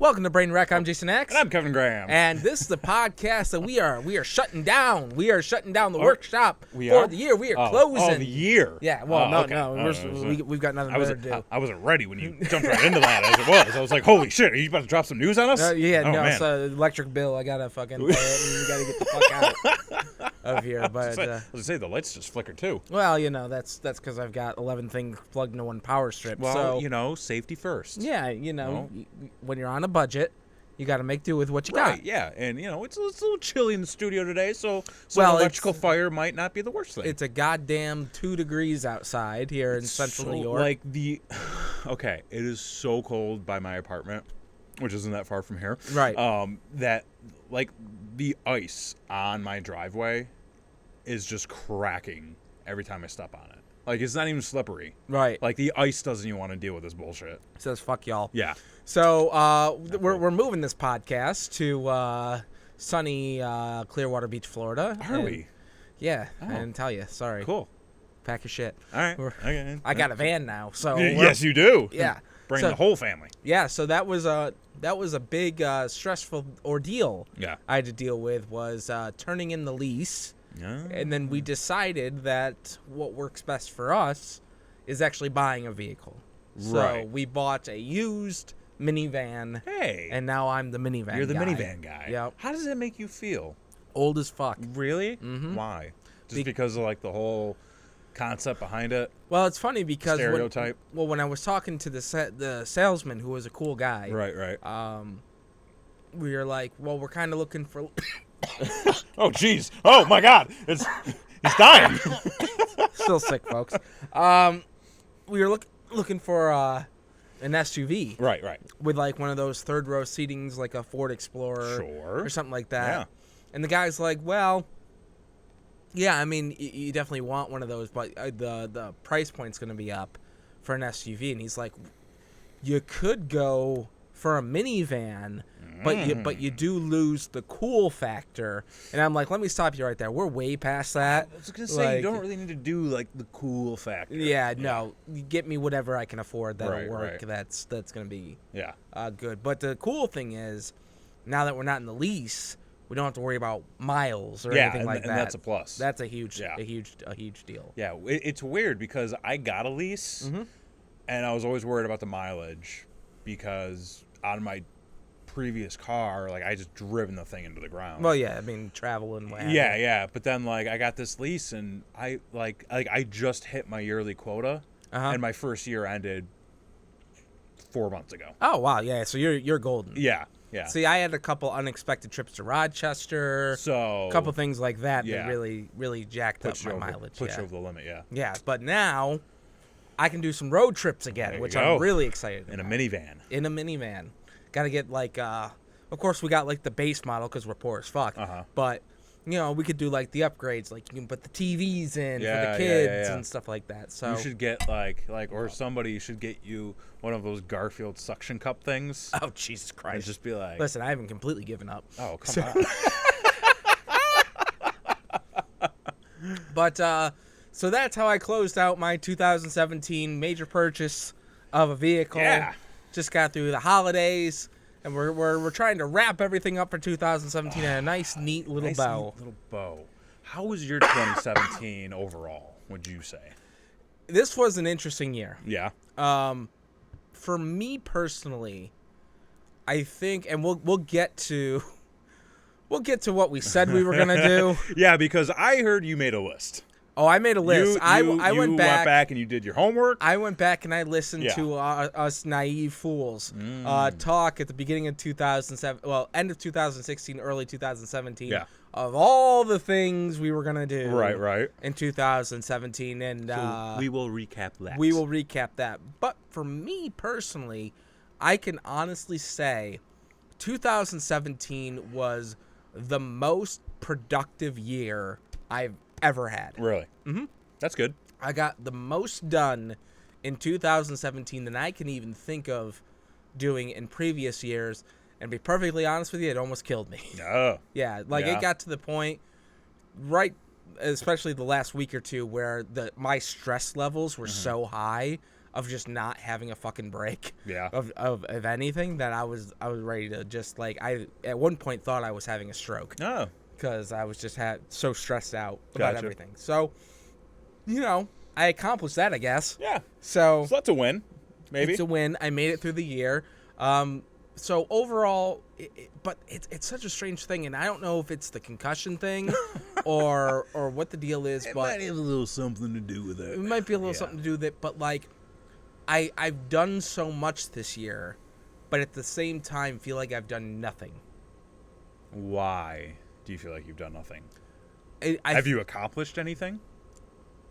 Welcome to Brain Wreck. I'm Jason X. And I'm Kevin Graham. And this is the podcast that we are shutting down. We are shutting down the workshop for the year. We are closing. Oh, the year. Yeah, well, Okay. We've got nothing better to do. I wasn't ready when you jumped right into that as it was. I was like, holy shit, are you about to drop some news on us? It's an electric bill. I got to fucking pay it, and we got to get the fuck out of here. But I was going to say, the lights just flickered too. Well, that's because I've got 11 things plugged into one power strip. Well, so, safety first. Yeah, when you're on a budget, you got to make do with what you got. Right, yeah. And, it's a little chilly in the studio today, so electrical fire might not be the worst thing. It's a goddamn 2 degrees outside here in central New York. Okay, it is so cold by my apartment, which isn't that far from here. Right. That, the ice on my driveway is just cracking every time I step on it. It's not even slippery. Right. The ice doesn't even want to deal with this bullshit. It says, fuck y'all. Yeah. So, we're moving this podcast to sunny Clearwater Beach, Florida. Are we? Yeah. Oh. I didn't tell you. Sorry. Cool. Pack your shit. All right. Okay. I got a van now, so. Yes, you do. Yeah. Bring the whole family. Yeah, so that was a big stressful ordeal. Yeah. I had to deal with was turning in the lease. And then we decided that what works best for us is actually buying a vehicle. Right. So we bought a used minivan. Hey. And now I'm the minivan guy. You're the minivan guy. Yep. How does that make you feel? Old as fuck. Really? Mm-hmm. Why? Just because of the whole concept behind it? Well, it's funny because stereotype. When I was talking to the salesman, who was a cool guy. Right. We were like, well, we're kind of looking for. Oh, jeez. Oh, my God. He's dying. Still sick, folks. We were looking for an SUV. Right. With one of those third row seatings, like a Ford Explorer. Sure. Or something like that. Yeah. And the guy's like, well, yeah, I mean, you definitely want one of those, but the price point's going to be up for an SUV. And he's like, you could go for a minivan, but you do lose the cool factor. And I'm like, let me stop you right there. We're way past that. I was going to say, you don't really need to do, the cool factor. Yeah, no. You get me whatever I can afford that'll work. Right. That's going to be good. But the cool thing is, now that we're not in the lease, we don't have to worry about miles or anything like that. And that's a plus. That's a huge deal. Yeah, it's weird because I got a lease, and I was always worried about the mileage because on my previous car, I just driven the thing into the ground. Well, yeah, I mean, travel and what have you. Yeah. But then, I got this lease, and I just hit my yearly quota, and my first year ended 4 months ago. Oh, wow, yeah, so you're golden. Yeah. See, I had a couple unexpected trips to Rochester, so a couple things like that that yeah. really jacked up my mileage. Put you over the limit, yeah. Yeah, but now I can do some road trips again, which I'm really excited about. In a minivan. Got to get of course we got the base model because we're poor as fuck. But we could do the upgrades, you can put the TVs in for the kids and stuff like that. So you should get or somebody should get you one of those Garfield suction cup things. Oh, Jesus Christ! And just be like, listen, I haven't completely given up. Oh, come on. But so that's how I closed out my 2017 major purchase of a vehicle. Yeah. Just got through the holidays, and we're trying to wrap everything up for 2017 in a nice, neat little bow. How was your 2017 overall, would you say? This was an interesting year. Yeah. For me personally, I think, and we'll get to what we said we were gonna do. Yeah, because I heard you made a list. Oh, I made a list. I went back and you did your homework. I went back and I listened to us naive fools talk at the beginning of 2007, well, end of 2016, early 2017, of all the things we were going to do right in 2017. And so we will recap that. But for me personally, I can honestly say 2017 was the most productive year I've ever had. Really? Mm-hmm. That's good. I got the most done in 2017 than I can even think of doing in previous years. And to be perfectly honest with you, it almost killed me. Oh. Yeah, it got to the point, right, especially the last week or two, where my stress levels were so high of just not having a fucking break Yeah. of anything, that I was ready to just like, I at one point thought I was having a stroke Oh. because I was just so stressed out about Gotcha. everything. So, I accomplished that, I guess. Yeah. So So that's a win. Maybe. it's a win. I made it through the year. So overall, but it's such a strange thing, and I don't know if it's the concussion thing or what the deal is, but have a little something to do with it might be a little something to do with it. But like, I've done so much this year, but at the same time, feel like I've done nothing. Why do you feel like you've done nothing? Have you accomplished anything?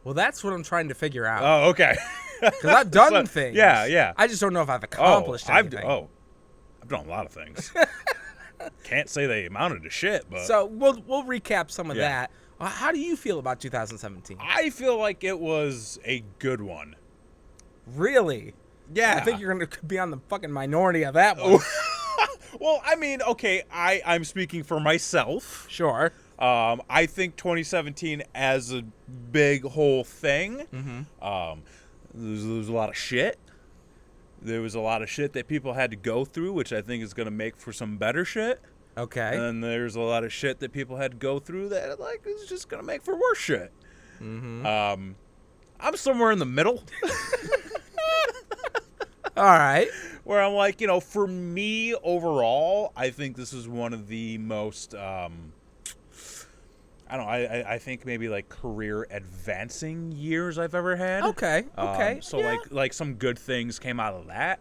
Well, that's what I'm trying to figure out. Oh, okay. Because I've done things. Yeah, yeah. I just don't know if I've accomplished anything. I've done a lot of things. Can't say they amounted to shit, but So we'll recap some of Yeah. that. How do you feel about 2017? I feel like it was a good one. Really? Yeah. I think you're going to be on the fucking minority of that one. Well, I mean, okay, I'm speaking for myself. Sure. I think 2017 as a big whole thing, there was a lot of shit. There was a lot of shit that people had to go through, which I think is going to make for some better shit. Okay. And there's a lot of shit that people had to go through that like is just going to make for worse shit. I'm somewhere in the middle. All right. Where I'm like, for me overall, I think this is one of the most, I don't know, I think maybe like career advancing years I've ever had. Okay. Okay. So yeah. like some good things came out of that.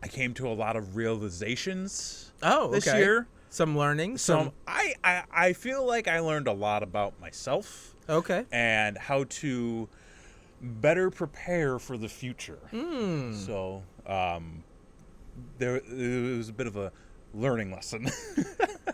I came to a lot of realizations this okay. year. Some learning. So I feel like I learned a lot about myself Okay. and how to better prepare for the future. So there it was a bit of a learning lesson.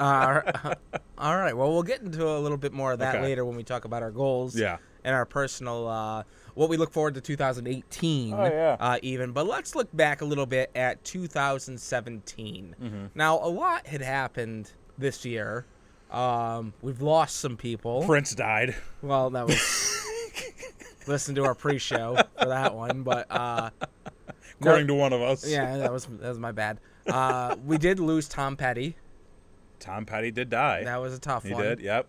All right. Well, we'll get into a little bit more of that Okay. later when we talk about our goals. Yeah. And our personal, what we look forward to 2018. Oh, yeah. Even. But let's look back a little bit at 2017. Now, a lot had happened this year. We've lost some people. Prince died. Well, that was listen to our pre-show for that one, but According to one of us. yeah, that was my bad. We did lose Tom Petty. Tom Petty did die. That was a tough He one. did, yep.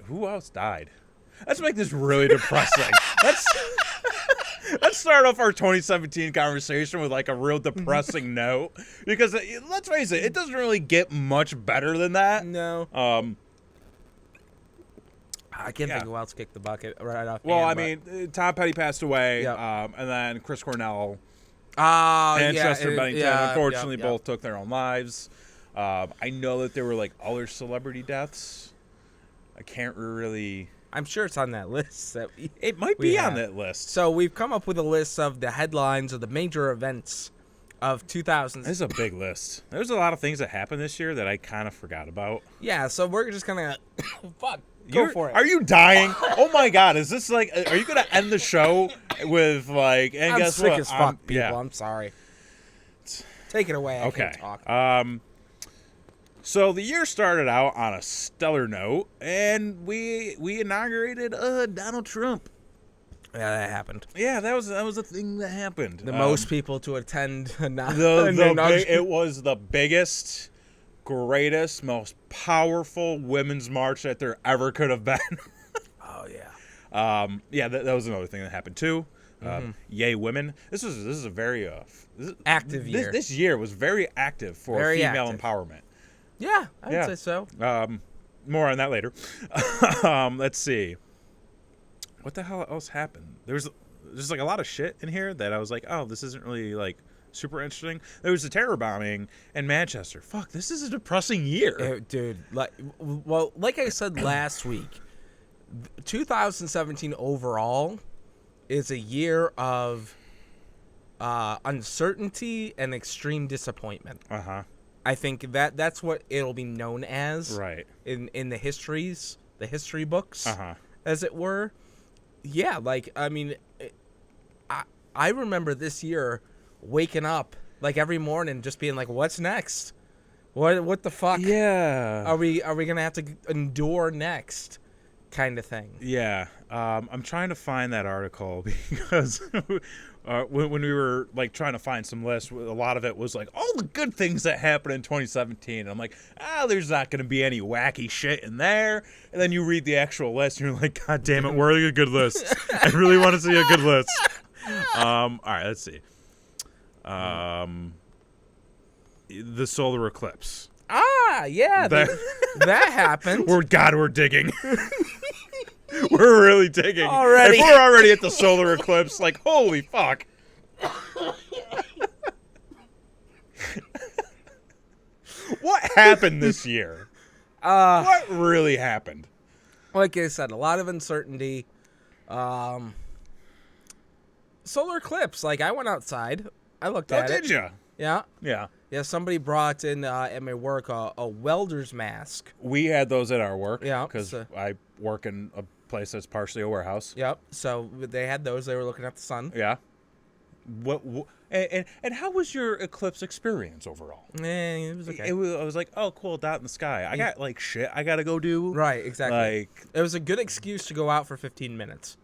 Who else died? Let's make this really depressing. Let's start off our 2017 conversation with like a real depressing note, because let's face it doesn't really get much better than that. No, I can't yeah. think of who else kicked the bucket right off. Well, I mean, Tom Petty passed away, Yep. and then Chris Cornell and and Chester Bennington unfortunately both took their own lives. I know that there were like other celebrity deaths. I can't really. I'm sure it's on that list. It might We be on have. that list. So we've come up with a list of the headlines of the major events of 2000. This is a big list. There's a lot of things that happened this year that I kind of forgot about. Yeah, so we're just gonna fuck. Go for it. Are you dying? Oh my God! Is this like? Are you gonna end the show with like? And I'm guess sick what? as fuck, people. Yeah. I'm sorry. Take it away. I Okay. can't talk. So the year started out on a stellar note, and we inaugurated Donald Trump. Yeah, that happened. Yeah, that was a thing that happened. The most people to attend a It was the biggest, greatest, most powerful women's march that there ever could have been. Oh yeah. Yeah, that was another thing that happened too. Yay, women! This is a very Active year. This year was very active for Very female active. empowerment. Yeah, I'd Yeah. say so. More on that later. Let's see. What the hell else happened? There's like a lot of shit in here that I was like, oh, this isn't really like super interesting. There was a terror bombing in Manchester. Fuck, this is a depressing year. Dude, like I said last week, 2017 overall is a year of uncertainty and extreme disappointment. Uh-huh. I think that's what it'll be known as, Right. in the history books, Uh-huh. as it were. Yeah, like I mean, I remember this year waking up like every morning just being like, "What's next? What the fuck? Yeah. Are we gonna have to endure next?" kind of thing. Yeah, I'm trying to find that article because when we were like trying to find some lists, a lot of it was like all the good things that happened in 2017. And I'm like, there's not going to be any wacky shit in there. And then you read the actual list, and you're like, God damn it, where are the good lists? I really want to see a good list. All right, let's see. The solar eclipse. Yeah, that happened. We're digging. We're really digging. Already. If we're already at the solar eclipse, like, holy fuck. What happened this year? What really happened? Like I said, a lot of uncertainty. Solar eclipse. Like, I went outside. I looked at it. Did you? Yeah. Yeah. Yeah, somebody brought in at my work a welder's mask. We had those at our work. Yeah, Because so- I work in a place that's partially a warehouse. Yep. So they had those. They were looking at the sun. Yeah. And how was your eclipse experience overall? It was okay. I was like, oh, cool, dot in the sky. I got like shit I gotta go do. Right, exactly. Like, It was a good excuse to go out for 15 minutes.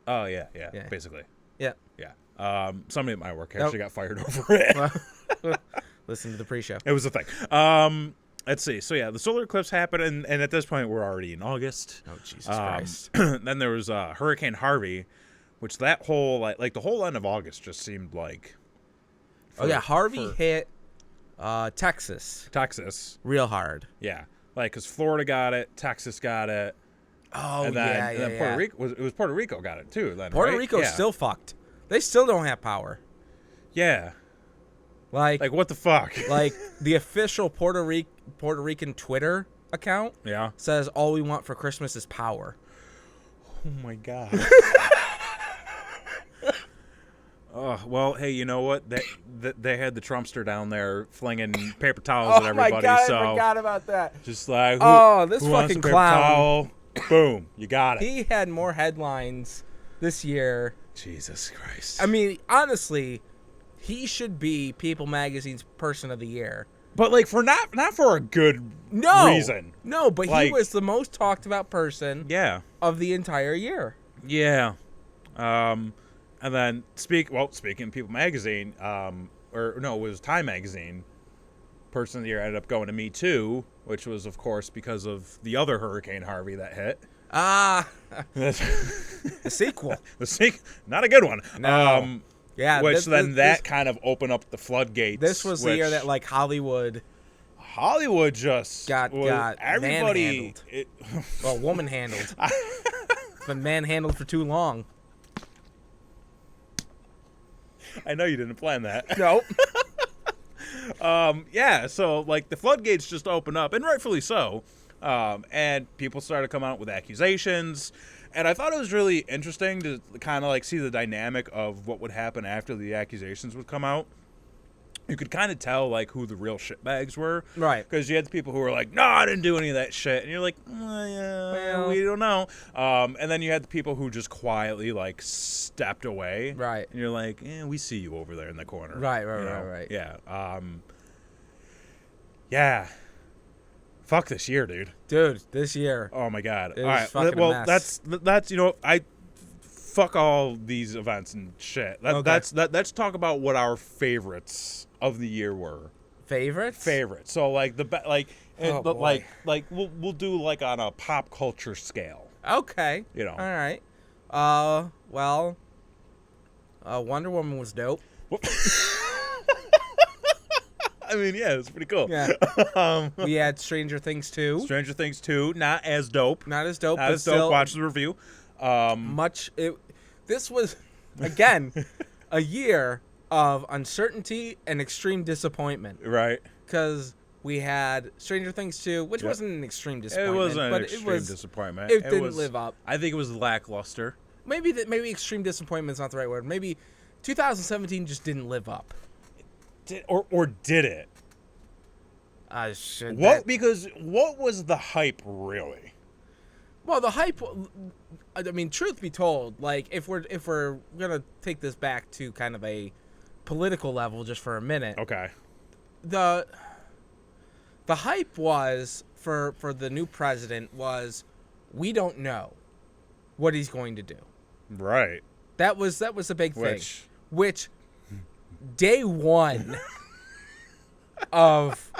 oh yeah, Yeah. basically, Yeah. yeah. Somebody at my work actually got fired over it. Listen to the pre-show. It was a thing. Let's see. So yeah, the solar eclipse happened, and at this point we're already in August. Oh, Jesus Christ. Then there was Hurricane Harvey, which that whole like the whole end of August just seemed like. Harvey hit Texas Texas. real hard. Yeah, like because Florida got it, Texas got it. Oh, And then, yeah, and then yeah, Puerto yeah. Rico it was Puerto Rico got it too. Then Puerto right? Rico's Yeah. still fucked. They still don't have power. Yeah. Like Like what the fuck? like the official Puerto Rican Twitter account Yeah. says all we want for Christmas is power. Oh my god. Oh well, hey, you know what? They had the Trumpster down there flinging paper towels at everybody. my God, so I forgot about that. just like, This who wants fucking a paper clown. towel? Boom, you got it. He had more headlines this year. Jesus Christ. I mean, honestly, he should be People Magazine's Person of the Year. but like for not for a good reason. No, but he Like- was the most talked about person Yeah. of the entire year. Yeah. And then speaking of People Magazine, or no, it was Time Magazine. Person of the Year ended up going to Me Too, which was of course because of the other Hurricane Harvey that hit. The sequel. Not a good one. No. Yeah, Which this kind of opened up the floodgates. This was the year which that like Hollywood just got everybody. manhandled. Woman handled. It's been manhandled for too long. I know you didn't plan that. Nope. Yeah, so like the floodgates just opened up, and rightfully so. And people started coming out with accusations, and I thought it was really interesting to kind of like see the dynamic of what would happen after the accusations would come out. You could kind of tell like who the real shitbags were, Right. Because you had the people who were like, "No, I didn't do any of that shit," and you're like, Well. "We don't know." And then you had the people who just quietly like stepped away, Right. And you're like, "We see you over there in the corner." Right. you know? Right. Yeah. Yeah. Fuck this year, dude. Dude, this year. Oh my god. It All was right. fucking a Well, mess. that's I fuck all these events and shit. Okay. Let's talk about what our favorites of the year were. Favorites? Favorites. So like Oh, boy. like we'll do like on a pop culture scale. Okay. You know. All right. Wonder Woman was dope. I mean, yeah, it's pretty cool. Yeah. We had Stranger Things 2. Stranger Things 2, not as dope. Not as dope, Not but as dope. still Watch the review. This was, again, a year of uncertainty and extreme disappointment. Right. Because we had Stranger Things 2, which Yep. wasn't an extreme It disappointment. wasn't an but extreme disappointment. It didn't was, live up. I think it was lackluster. Maybe extreme disappointment is not the right word. Maybe 2017 just didn't live up. Or did it? Because what was the hype really? Well, the hype. I mean, truth be told, like if we're gonna take this back to kind of a political level just for a minute, Okay. the hype was for the new president was we don't know what he's going to do. Right. That was a big thing. Which Day one of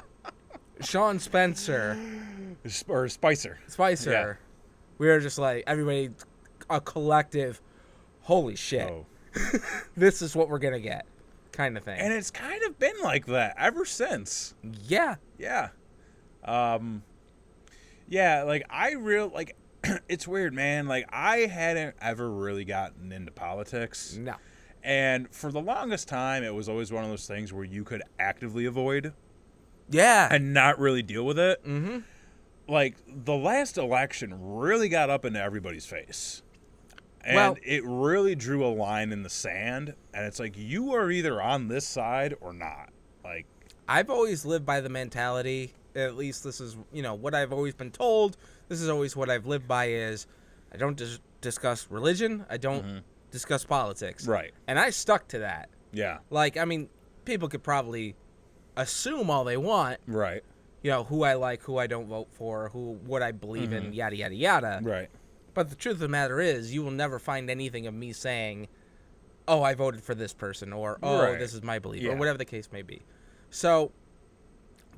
Sean Spencer or Spicer. Yeah. we were just like, everybody, a collective, holy shit, Oh. this is what we're gonna get, kind of thing. And it's kind of been like that ever since. Yeah. Yeah. Yeah, like it's weird, man. Like I hadn't ever really gotten into politics. No. And for the longest time, it was always one of those things where you could actively avoid Yeah. and not really deal with it. Mm-hmm. Like, the last election really got up into everybody's face. And Well- it really drew a line in the sand. And it's like, you are either on this side or not. Like, I've always lived by the mentality, at least this is, what I've always been told. This is always what I've lived by is I don't discuss religion. I don't discuss politics. right. And I stuck to that. Yeah. Like, I mean, people could probably assume all they want, Right. who I like, who I don't vote for, what I believe in, yada, yada, yada. Right. But the truth of the matter is, you will never find anything of me saying, oh, I voted for this person, or, oh, Right. this is my belief, Yeah. or whatever the case may be. So,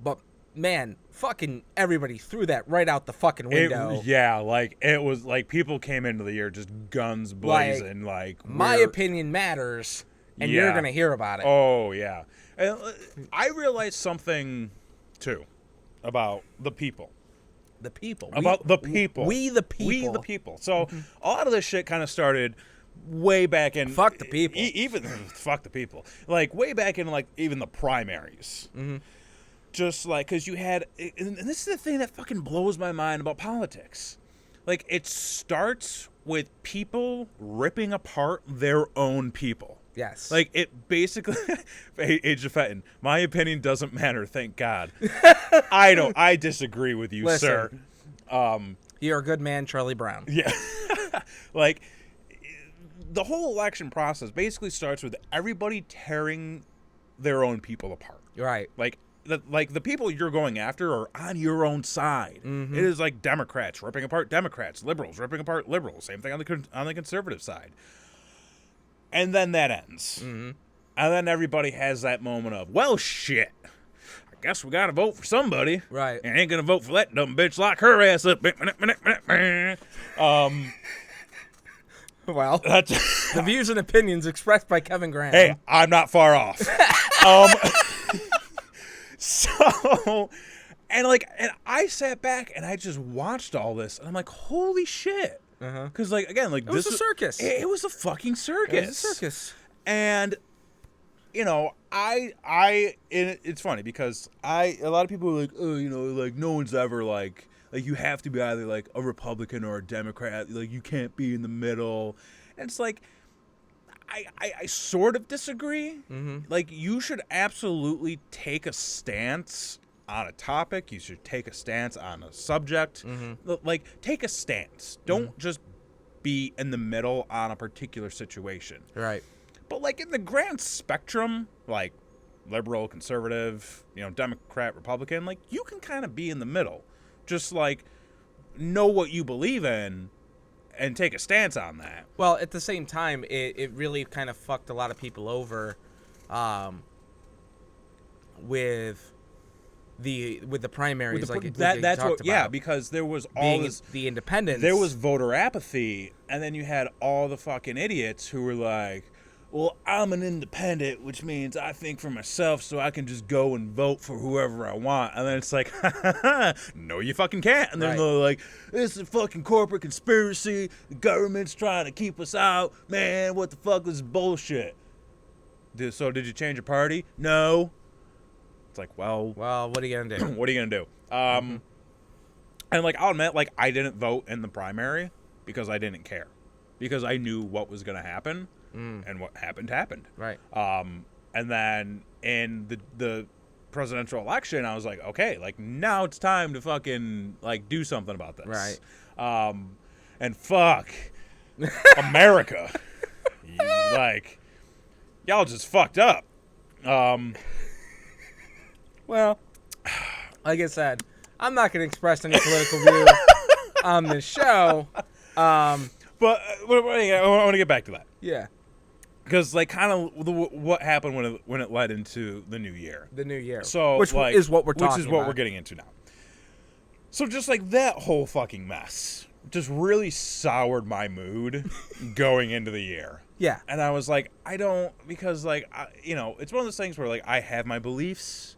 but, man, fucking everybody threw that right out the fucking window. Like, it was like people came into the year just guns blazing. Like, My we're- opinion matters, and you're Yeah. going to hear about it. Oh, yeah. And I realized something, too, about the people. The people. About the people. We the people. We the people. So a lot of this shit kind of started way back in. Fuck the people. Even fuck the people. Like way back in like even the primaries. Mm-hmm. Just like because you had, and this is the thing that fucking blows my mind about politics. Like it starts with people ripping apart their own people. Yes. Like it basically, Age of Fenton. My opinion doesn't matter. Thank God. I disagree with you, sir. You're a good man, Charlie Brown. Yeah. Like the whole election process basically starts with everybody tearing their own people apart. Right. Like the people you're going after are on your own side. Mm-hmm. It is like Democrats ripping apart Democrats, liberals ripping apart liberals. Same thing on the conservative side. And then that ends. Mm-hmm. And then everybody has that moment of, well, shit. I guess we got to vote for somebody. Right. And ain't going to vote for that dumb bitch. Lock her ass up. Well, That's the views and opinions expressed by Kevin Graham. Hey, I'm not far off. So, and I sat back and I just watched all this. And I'm like, holy shit. Because, again, it was a circus. It was a fucking circus. It was a circus. And, it's funny because a lot of people are like, oh, no one's ever like you have to be either like a Republican or a Democrat. Like you can't be in the middle. And it's like, I sort of disagree. Mm-hmm. Like you should absolutely take a stance on a topic. You should take a stance on a subject. Mm-hmm. Like take a stance. Don't just be in the middle on a particular situation. Right. But like in the grand spectrum, like liberal, conservative, Democrat, Republican, like you can kind of be in the middle. Just like know what you believe in and take a stance on that. Well, at the same time, it really kind of fucked a lot of people over with the primaries. That's what, yeah, because there was all this the independents. There was voter apathy, and then you had all the fucking idiots who were like, well, I'm an independent, which means I think for myself, so I can just go and vote for whoever I want. And then it's like, no, you fucking can't. And then they're like, it's a fucking corporate conspiracy. The government's trying to keep us out. Man, what the fuck is bullshit? So did you change your party? No. It's like, well, what are you gonna do? What are you gonna do? And I'll admit, I didn't vote in the primary because I didn't care, because I knew what was gonna happen. And what happened. Right. And then in the presidential election, I was like, okay, now it's time to fucking do something about this. Right. And fuck America. Y'all just fucked up. Well, like I said, I'm not gonna express any political view. on the show. But I want to get back to that. Yeah, Because, like, kind of what happened when it led into the new year. the new year. So, which like, is what we're talking about. Which is what we're getting into now. So, just, like, that whole fucking mess just really soured my mood going into the year. Yeah. And I was like, because, like, it's one of those things where, like, I have my beliefs.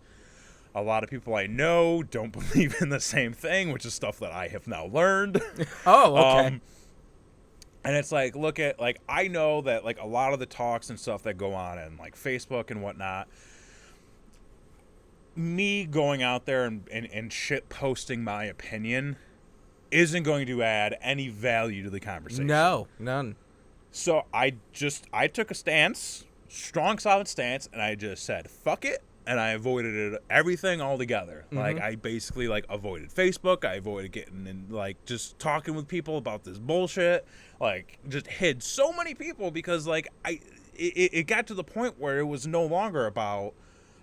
A lot of people I know don't believe in the same thing, which is stuff that I have now learned. Oh, okay. And it's like, look at, like, I know that, like, a lot of the talks and stuff that go on in, like, Facebook and whatnot, me going out there and shit posting my opinion isn't going to add any value to the conversation. No, none. So I took a stance, strong, solid stance, and I just said, fuck it. And I avoided everything altogether. Mm-hmm. Like, I basically, like, avoided Facebook. I avoided getting in, like, just talking with people about this bullshit. Like, just hid so many people because, like, it got to the point where it was no longer about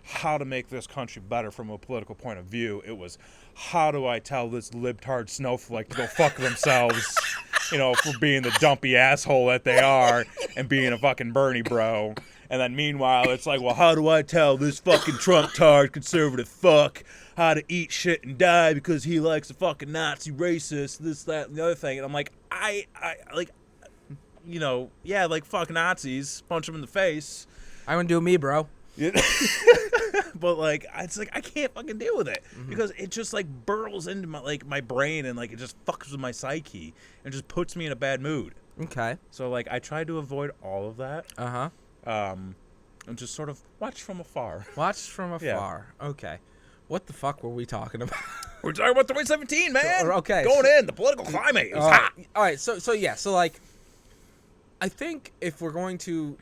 how to make this country better from a political point of view. It was, how do I tell this libtard snowflake to go fuck themselves, for being the dumpy asshole that they are and being a fucking Bernie bro. And then meanwhile, it's like, well, how do I tell this fucking Trump-tard conservative fuck how to eat shit and die because he likes a fucking Nazi racist, this, that, and the other thing. And I'm like, like, fuck Nazis, punch them in the face. I wouldn't do me, bro. But, like, it's like, I can't fucking deal with it because it just, like, burrows into my brain and, like, it just fucks with my psyche and just puts me in a bad mood. Okay. So, like, I tried to avoid all of that. Uh-huh. And just sort of watch from afar. Watch from afar. Yeah. Okay. What the fuck were we talking about? We're talking about 2017, man. Okay. Going in, the political climate is hot. All right. So yeah. So, like, I think if we're going to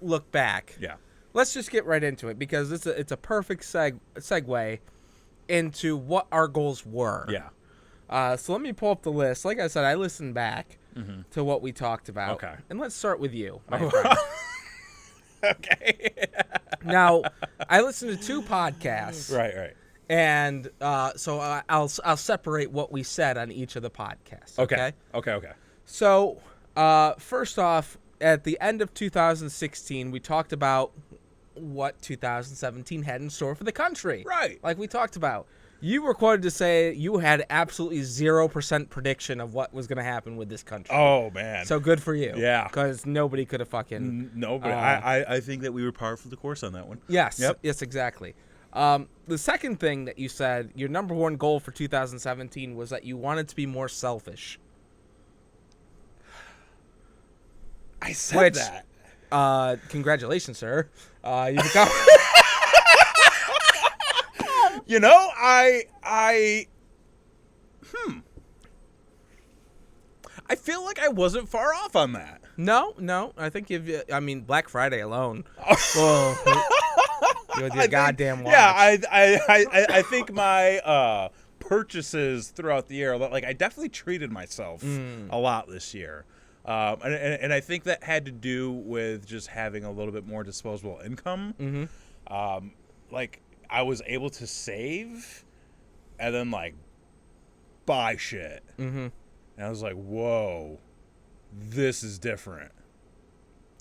look back, let's just get right into it because it's a perfect segue into what our goals were. Yeah. So let me pull up the list. Like I said, I listened back to what we talked about. Okay. And let's start with you, my friend. Okay. Now, I listened to 2 podcasts. Right. And so I'll separate what we said on each of the podcasts. Okay. So first off, at the end of 2016, we talked about what 2017 had in store for the country. Right. Like we talked about. You were quoted to say you had absolutely 0% prediction of what was going to happen with this country. Oh, man. So good for you. Yeah. Because nobody could have fucking... Nobody. I think that we were par for the course on that one. Yes. Yep. Yes, exactly. The second thing that you said, your number one goal for 2017 was that you wanted to be more selfish. I said that. Congratulations, sir. You become... I feel like I wasn't far off on that. No. I think Black Friday alone. With your goddamn watch. Yeah, I think my purchases throughout the year, like, I definitely treated myself a lot this year. And I think that had to do with just having a little bit more disposable income. Like, I was able to save and then, like, buy shit. And I was like, whoa, this is different.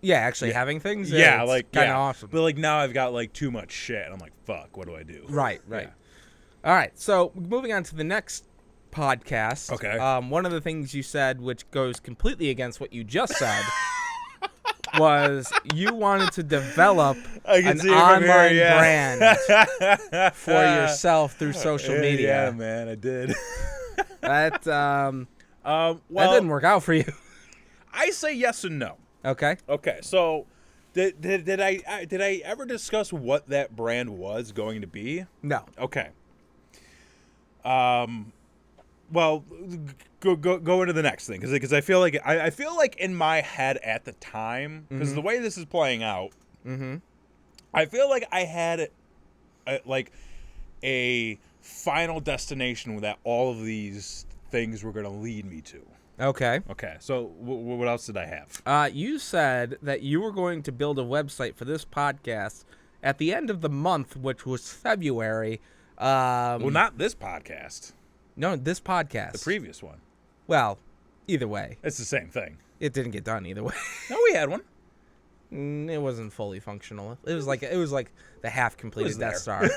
Yeah, actually having things. Yeah, like, kind of awesome. But, like, now I've got, like, too much shit. And I'm like, fuck, what do I do? Right. Yeah. All right, so moving on to the next podcast. Okay. One of the things you said, which goes completely against what you just said, was you wanted to develop an online brand for yourself through social media. Yeah, man, I did. That well, that didn't work out for you. I say yes and no. Okay. So did I ever discuss what that brand was going to be? No. Okay. Well, go into the next thing because I feel like in my head at the time, because the way this is playing out, I feel like I had a final destination that all of these things were going to lead me to. Okay. So what else did I have? You said that you were going to build a website for this podcast at the end of the month, which was February. Well, not this podcast. No, this podcast. The previous one. Well, either way, It's the same thing. it didn't get done either way. No, we had one. It wasn't fully functional. It was like the half completed there. Death Star.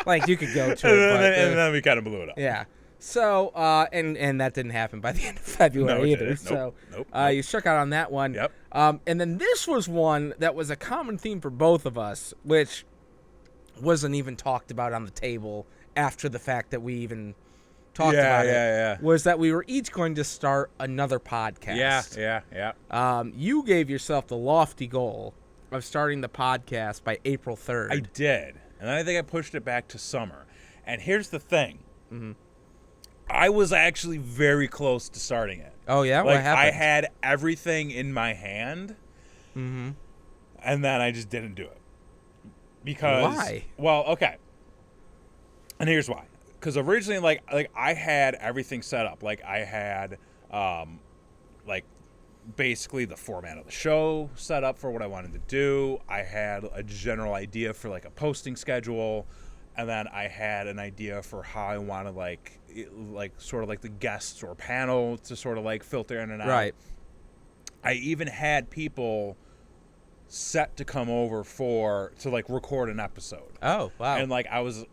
Like you could go to And it, but then we kind of blew it up. yeah. So and that didn't happen by the end of February No, it either. didn't. So Nope. you struck out on that one. Yep. And then this was one that was a common theme for both of us, which wasn't even talked about on the table after the fact that we even talked about it. Yeah. Was that we were each going to start another podcast. Yeah. You gave yourself the lofty goal of starting the podcast by April 3rd. I did. And then I think I pushed it back to summer. And here's the thing. Mm-hmm. I was actually very close to starting it. Oh, yeah? Like, what happened? I had everything in my hand. Mm-hmm. And then I just didn't do it. Because... Why? Well, okay. And here's why. Because originally, like I had everything set up. Like, I had, like, basically the format of the show set up for what I wanted to do. I had a general idea for, like, a posting schedule. And then I had an idea for how I wanted, like sort of like the guests or panel to sort of, like, filter in and out. Right. I even had people set to come over to like record an episode. Oh, wow. And like I was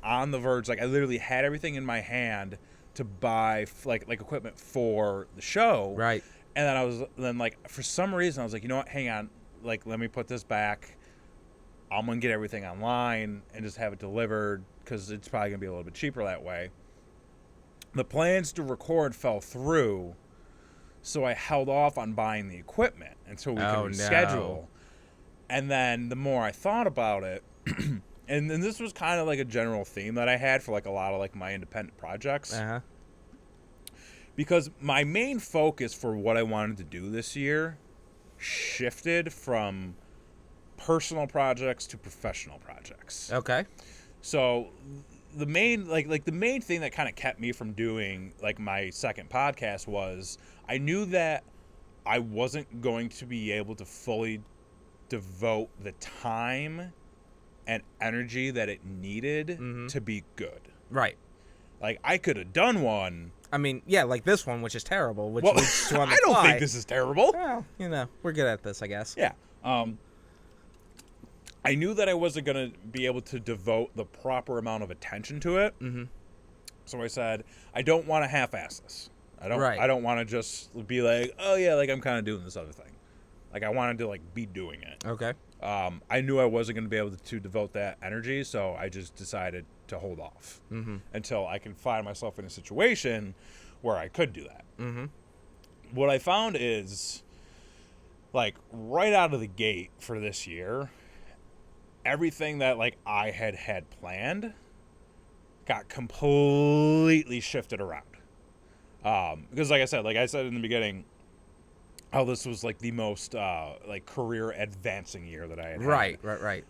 on the verge, like I literally had everything in my hand to buy like equipment for the show. Right. And then like for some reason I was like, you know what, hang on, like let me put this back. I'm gonna get everything online and just have it delivered because it's probably gonna be a little bit cheaper that way. The plans to record fell through, so I held off on buying the equipment until we could reschedule. No. And then the more I thought about it, and then this was kind of like a general theme that I had for like a lot of like my independent projects. Uh-huh. Because my main focus for what I wanted to do this year shifted from personal projects to professional projects. Okay. So the main the main thing that kind of kept me from doing like my second podcast was I knew that I wasn't going to be able to fully devote the time and energy that it needed to be good. Right. Like I could have done one. I mean, yeah, like this one, which is terrible. Which Well, leads to on the I don't fly. think this is terrible. Well, you know, we're good at this, I guess. Yeah. I knew that I wasn't going to be able to devote the proper amount of attention to it. Mm-hmm. So I said, I don't want to half-ass this. I don't want to just be like, oh yeah, like I'm kind of doing this other thing. Like I wanted to like be doing it. Okay. I knew I wasn't going to be able to devote that energy, so I just decided to hold off until I can find myself in a situation where I could do that. Mm-hmm. What I found is, like, right out of the gate for this year, everything that, like, I had planned got completely shifted around. Because, like I said in the beginning, how this was, like, the most, like, career advancing year that I had. Right.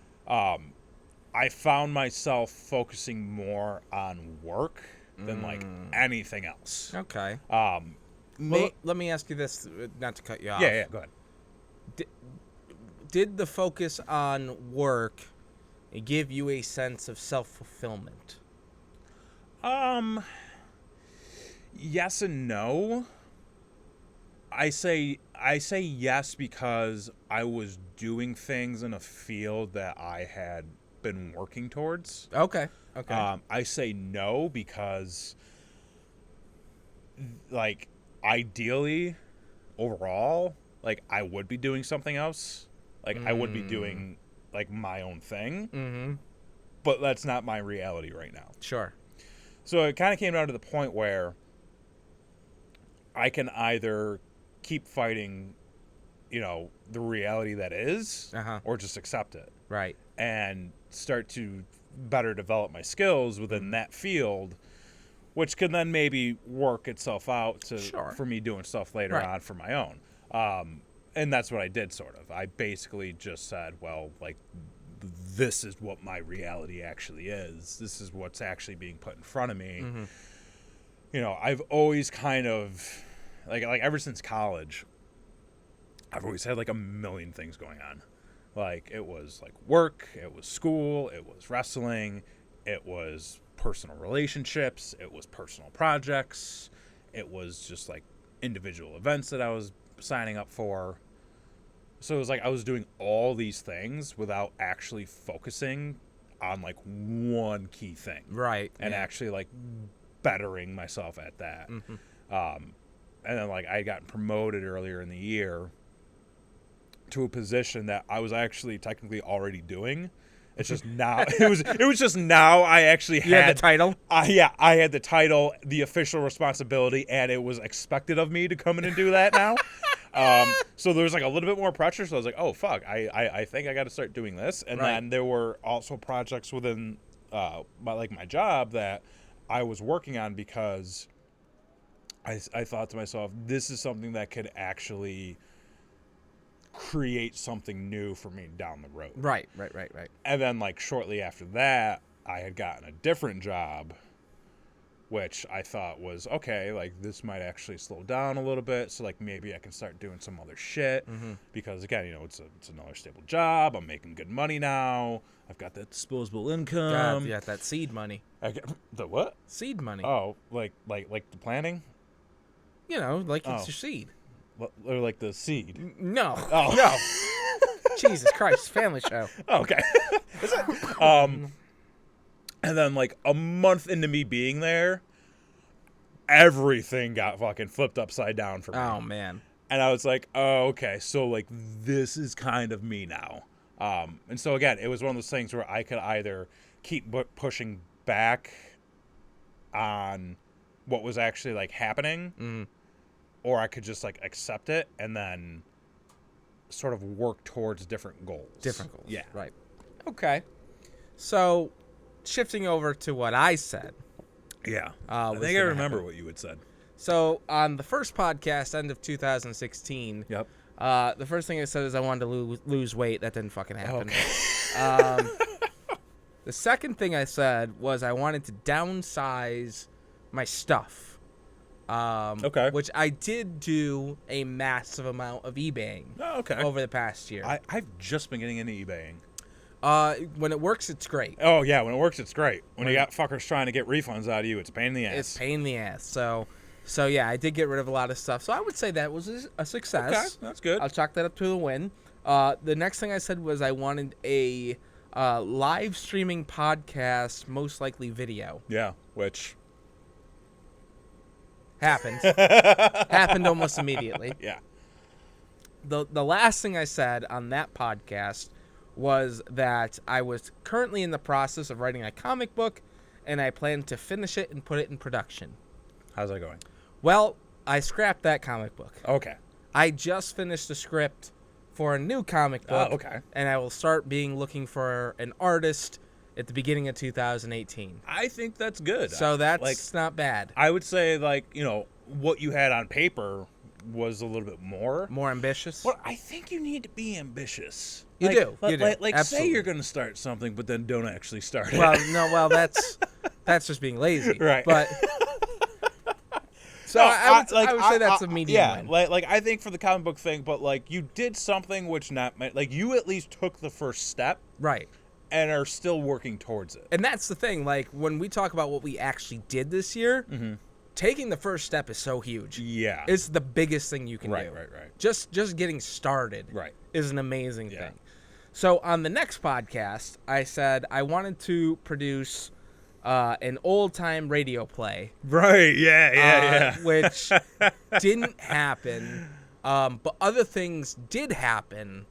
I found myself focusing more on work than, like, anything else. Okay. Well, let me ask you this, not to cut you off. yeah, go ahead. Did the focus on work give you a sense of self-fulfillment? Yes and no. I say yes because I was doing things in a field that I had been working towards. Okay. I say no because, like, ideally, overall, like, I would be doing something else. Like, I would be doing, like, my own thing. Mm-hmm. But that's not my reality right now. Sure. So it kind of came down to the point where I can either keep fighting, you know, the reality that is, or just accept it. Right. And start to better develop my skills within that field, which can then maybe work itself out for me doing stuff later on for my own. And that's what I did, sort of. I basically just said, well, like, this is what my reality actually is. This is what's actually being put in front of me. Mm-hmm. You know, I've always kind of, like ever since college, I've always had, like, a million things going on. Like, it was, like, work, it was school, it was wrestling, it was personal relationships, it was personal projects, it was just like individual events that I was signing up for. So it was like I was doing all these things without actually focusing on like one key thing. Right. And actually like bettering myself at that. And then like I got promoted earlier in the year to a position that I was actually technically already doing. It's just now it was just now I actually had the title. I had the title, the official responsibility, and it was expected of me to come in and do that now. So there was like a little bit more pressure. So I was like, oh fuck, I think I got to start doing this. And then there were also projects within my job that I was working on because I thought to myself, this is something that could actually create something new for me down the road. Right. And then like shortly after that, I had gotten a different job, which I thought was, okay, like this might actually slow down a little bit. So like maybe I can start doing some other shit because again, you know, it's another stable job. I'm making good money now. I've got that disposable income. God, you got that seed money. I get, the what? Seed money. Oh, like the planning? You know, like it's your seed. Or like the seed? No. Oh. No. Jesus Christ, family show. Oh, okay. And then like a month into me being there, everything got fucking flipped upside down for me. Oh man. And I was like, oh, okay, so like this is kind of me now. And so again, it was one of those things where I could either keep pushing back on what was actually like happening, or I could just like accept it and then sort of work towards different goals. Yeah. Right. Okay. So shifting over to what I said. Yeah. I think I remember what you had said. So on the first podcast, end of 2016. Yep. The first thing I said is I wanted to lose weight. That didn't fucking happen. Okay. The second thing I said was I wanted to downsize my stuff. Okay. Which I did do a massive amount of eBaying. Oh, okay. Over the past year. I've just been getting into eBaying. When it works, it's great. Oh, yeah. When it works, it's great. When you got fuckers trying to get refunds out of you, it's a pain in the ass. It's a pain in the ass. So yeah, I did get rid of a lot of stuff. So I would say that was a success. Okay, that's good. I'll chalk that up to a win. The next thing I said was I wanted a live streaming podcast, most likely video. Yeah, which happened. Happened almost immediately. Yeah. The last thing I said on that podcast was that I was currently in the process of writing a comic book, and I plan to finish it and put it in production. How's that going? Well, I scrapped that comic book. Okay. I just finished the script for a new comic book. Okay. And I will start looking for an artist at the beginning of 2018. I think that's good. So that's not bad. I would say, like, you know, what you had on paper was a little bit more ambitious. Well, I think you need to be ambitious. You do. Like say Absolutely. you're going to start something, but then don't actually start it. Well, that's just being lazy. Right. But so I would say that's a medium win. Like I think for the comic book thing, but like you did something which like you at least took the first step. Right. And are still working towards it. And that's the thing. Like when we talk about what we actually did this year, taking the first step is so huge. Yeah. It's the biggest thing you can do. Right. Just getting started is an amazing thing. So on the next podcast, I said I wanted to produce an old-time radio play. Right, yeah. Which didn't happen, but other things did happen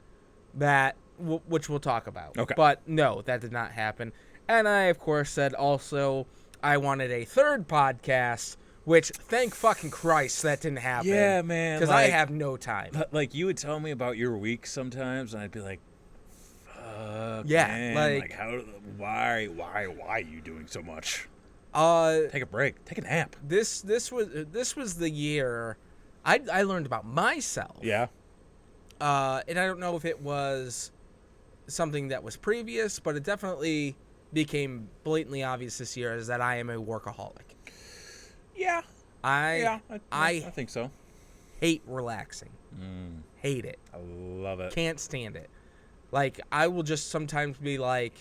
that which we'll talk about. Okay. But no, that did not happen. And I, of course, said also I wanted a third podcast, which, thank fucking Christ, that didn't happen. Yeah, man. Because I have no time. Like, you would tell me about your week sometimes, and I'd be like, fuck, yeah, man. Like how, why are you doing so much? Take a break. Take a nap. This was the year I learned about myself. Yeah. And I don't know if it was something that was previous, but it definitely became blatantly obvious this year is that I am a workaholic. Yeah. I think so. Hate relaxing. Hate it. I love it. Can't stand it. Like, I will just sometimes be like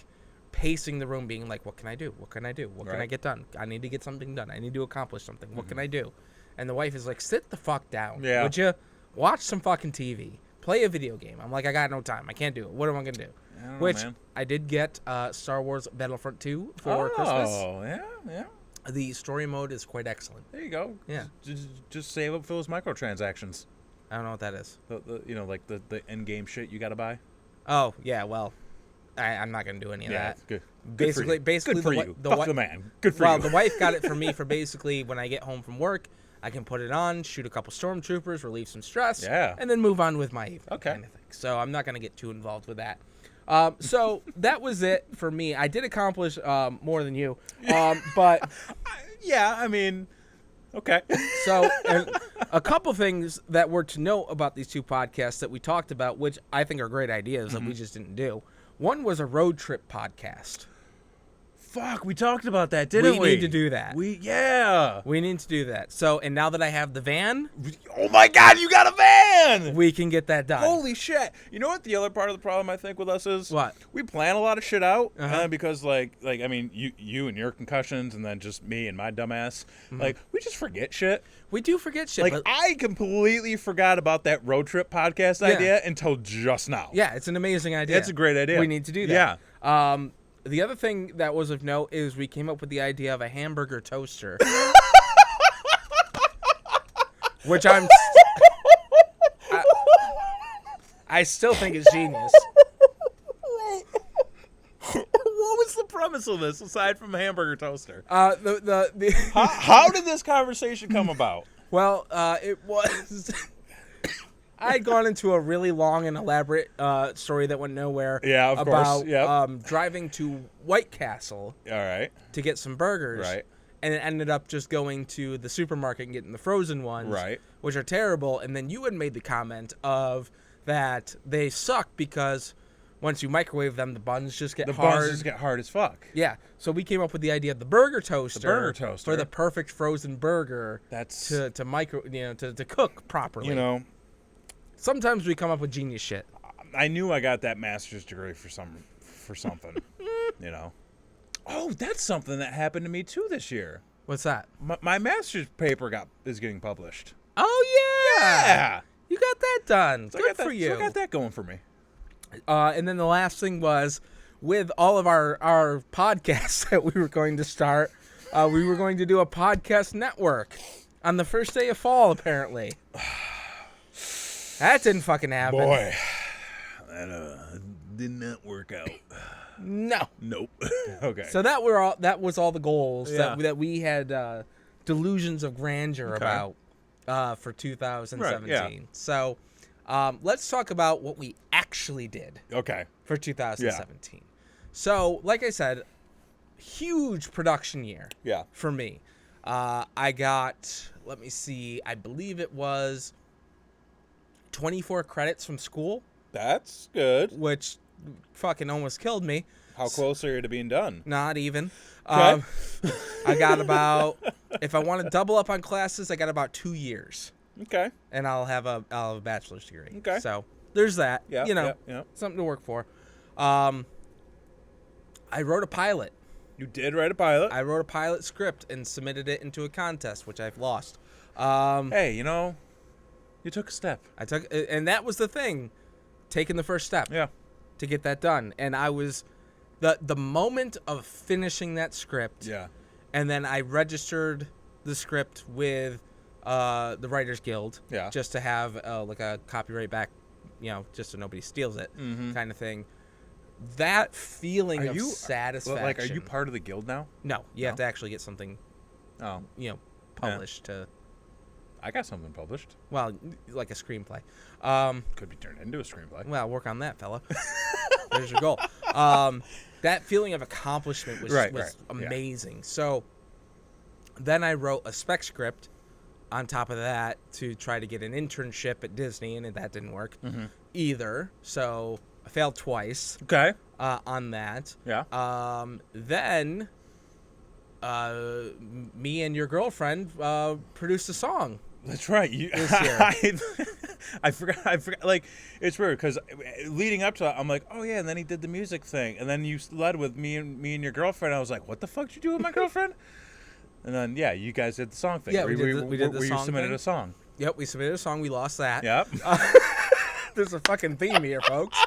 pacing the room being like, what can I do? What can I do? What can I get done? I need to get something done. I need to accomplish something. What can I do? And the wife is like, sit the fuck down. Yeah. Would you watch some fucking TV? Play a video game. I'm like, I got no time. I can't do it. What am I going to do? I don't know, Which man. I did get Star Wars Battlefront 2 for Christmas. Oh, yeah. The story mode is quite excellent. There you go. Yeah. Just save up for those microtransactions. I don't know what that is. Like the end game shit you got to buy. Oh, yeah, well, I'm not going to do any of that. Good. Basically, Good for you. Fuck the man. Good for you. Well, the wife got it for me for basically when I get home from work, I can put it on, shoot a couple stormtroopers, relieve some stress, Yeah. and then move on with my evening. Okay. Kind of thing. So I'm not going to get too involved with that. So that was it for me. I did accomplish more than you, but Yeah, I mean, okay. so and a couple things that were to note about these two podcasts that we talked about, which I think are great ideas that we just didn't do. One was a road trip podcast. Fuck, we talked about that, didn't we? We need to do that. Yeah. We need to do that. So, and now that I have the van, Oh my God, you got a van! we can get that done. Holy shit! You know what the other part of the problem I think with us is? What? We plan a lot of shit out, Uh-huh. because like I mean, you and your concussions, and then just me and my dumbass, like we just forget shit. We do forget shit. Like but I completely forgot about that road trip podcast Yeah. idea until just now. yeah, it's an amazing idea. It's a great idea. We need to do that. Yeah. The other thing that was of note is we came up with the idea of a hamburger toaster, which I still think is genius. What was the premise of this aside from a hamburger toaster? The How did this conversation come about? Well, it was. I had gone into a really long and elaborate story that went nowhere. Yeah, of course. About Yep. driving to White Castle All right. to get some burgers. Right. And it ended up just going to the supermarket and getting the frozen ones. Right. Which are terrible. And then you had made the comment of that they suck because once you microwave them, the buns just get The hard. buns just get hard as fuck. Yeah. So we came up with the idea of the burger toaster. burger toaster. For the perfect frozen burger. That's To micro, to cook properly. you know, Sometimes we come up with genius shit. I knew I got that master's degree for something. You know. Oh, that's something that happened to me too this year. What's that? My master's paper is getting published. Oh yeah. You got that done. So I Good got that, for you. So I got that going for me. And then the last thing was with all of our podcasts that we were going to start, we were going to do a podcast network on the first day of fall, apparently. That didn't fucking happen. Boy, that did not work out. No. Nope. Okay. So that was all the goals Yeah. that we had delusions of grandeur Okay. about for 2017. Right, yeah. So let's talk about what we actually did Okay. for 2017. So, like I said, huge production year Yeah. for me. I got, let me see, I believe it was 24 credits from school, That's good. which fucking almost killed me. How close are you to being done? Not even. Okay. I got about, if I want to double up on classes, I got about 2 years, Okay. and I'll have a bachelor's degree. Okay. So there's that. Yeah. You know, Yeah. something to work for. I wrote a pilot. You did write a pilot. I wrote a pilot script and submitted it into a contest, which I've lost. Hey, you took a step. I took, and that was the thing, taking the first step Yeah. to get that done. And I was, the moment of finishing that script, Yeah. and then I registered the script with the Writers Guild, Yeah. just to have like a copyright back, just so nobody steals it, kind of thing. That feeling of satisfaction. Like, are you part of the guild now? No, you have to actually get something, Oh, published to. I got something published. Well, like a screenplay. Could be turned into a screenplay. Well, work on that, fella. There's your goal. That feeling of accomplishment was Right, yeah. amazing. So then I wrote a spec script on top of that to try to get an internship at Disney, and that didn't work either. So I failed twice Okay. on that. Yeah. Then me and your girlfriend produced a song. That's right. You, This year. I forgot. Like, it's weird because leading up to that, I'm like, oh yeah, and then he did the music thing, and then you led with me and your girlfriend. I was like, what the fuck did you do with my girlfriend? And then you guys did the song thing. Yeah, we did the where you song submitted thing. a song. Yep, we submitted a song. We lost that. Yep. There's a fucking theme here, folks.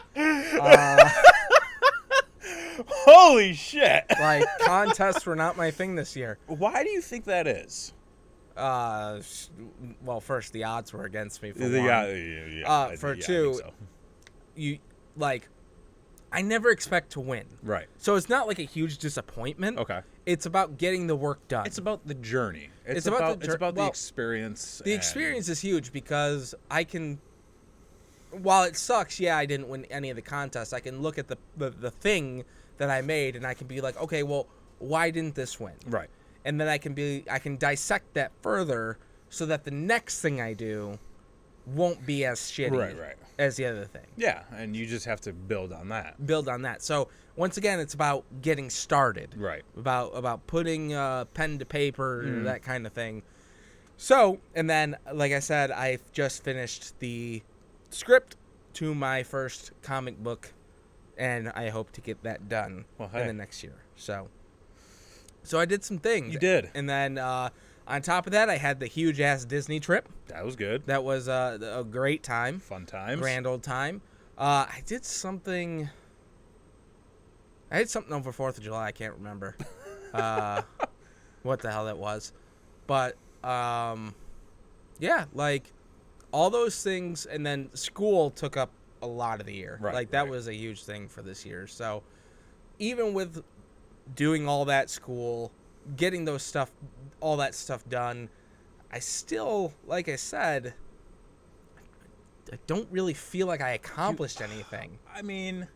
Holy shit! Like, contests were not my thing this year. Why do you think that is? Well, first, the odds were against me for one. For two, so. you, like, I never expect to win. Right. So it's not like a huge disappointment. Okay. It's about getting the work done. It's about the journey. It's about the well, experience. The experience is huge because I can, while it sucks, I didn't win any of the contests, I can look at the thing that I made and I can be like, okay, well, why didn't this win? Right. And then I can dissect that further so that the next thing I do won't be as shitty as the other thing. Yeah, and you just have to build on that. So once again, it's about getting started. Right. About putting pen to paper, that kind of thing. So, and then, like I said, I just finished the script to my first comic book, and I hope to get that done in the next year. So I did some things. You did. And then on top of that, I had the huge-ass Disney trip. That was good. That was a great time. Fun times. Grand old time. I did something... I did something over 4th of July. I can't remember what the hell that was. But, like, all those things, and then school took up a lot of the year. Right, like, that was a huge thing for this year. So, even with doing all that school, getting all that stuff done, I still, like I said, I don't really feel like I accomplished anything. I mean,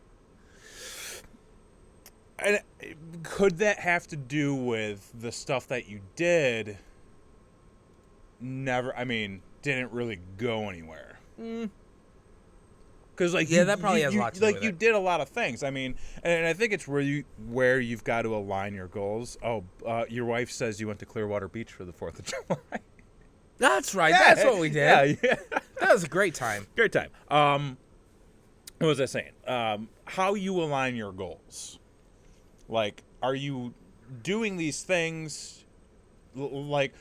could that have to do with the stuff that you did didn't really go anywhere? Because that probably has a lot to do with it. You did a lot of things. I mean, and I think it's where you've got to align your goals. Your wife says you went to Clearwater Beach for the 4th of July. That's right. Yeah, that's what we did. Yeah. That was a great time. Great time. What was I saying? How you align your goals. Like, are you doing these things like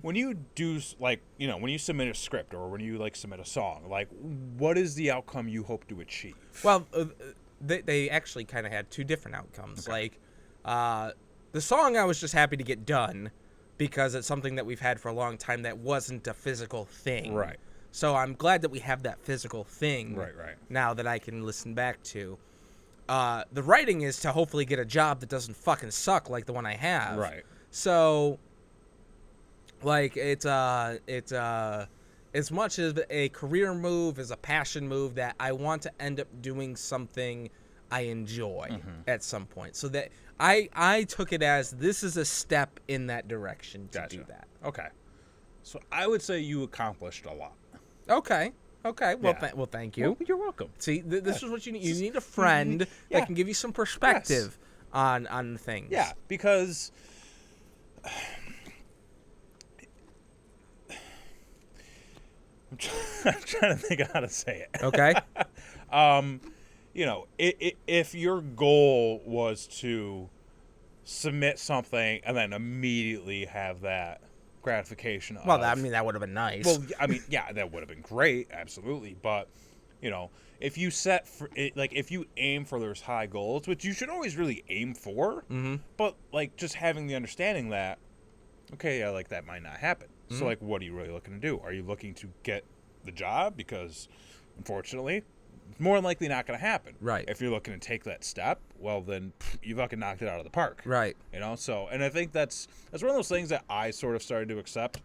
when you do, like, when you submit a script or when you, like, submit a song, like, what is the outcome you hope to achieve? Well, they actually kind of had two different outcomes. Okay. Like, the song I was just happy to get done because it's something that we've had for a long time that wasn't a physical thing. Right. So I'm glad that we have that physical thing right. now that I can listen back to. The writing is to hopefully get a job that doesn't fucking suck like the one I have. Right. So... like, it's as much as a career move as a passion move that I want to end up doing something I enjoy at some point. So that I took it as this is a step in that direction to do that. Okay. So I would say you accomplished a lot. Okay. Well, thank you. Well, you're welcome. See, this is what you need. You need a friend that can give you some perspective on things. Yeah, because... I'm trying to think of how to say it. Okay. If your goal was to submit something and then immediately have that gratification well, that would have been nice. Well, that would have been great, absolutely. But, if you set for it, like, if you aim for those high goals, which you should always really aim for, but, like, just having the understanding that, okay, like, that might not happen. So, like, what are you really looking to do? Are you looking to get the job? Because, unfortunately, it's more than likely not going to happen. Right. If you're looking to take that step, well, then you fucking knocked it out of the park. Right. So, and I think that's one of those things that I sort of started to accept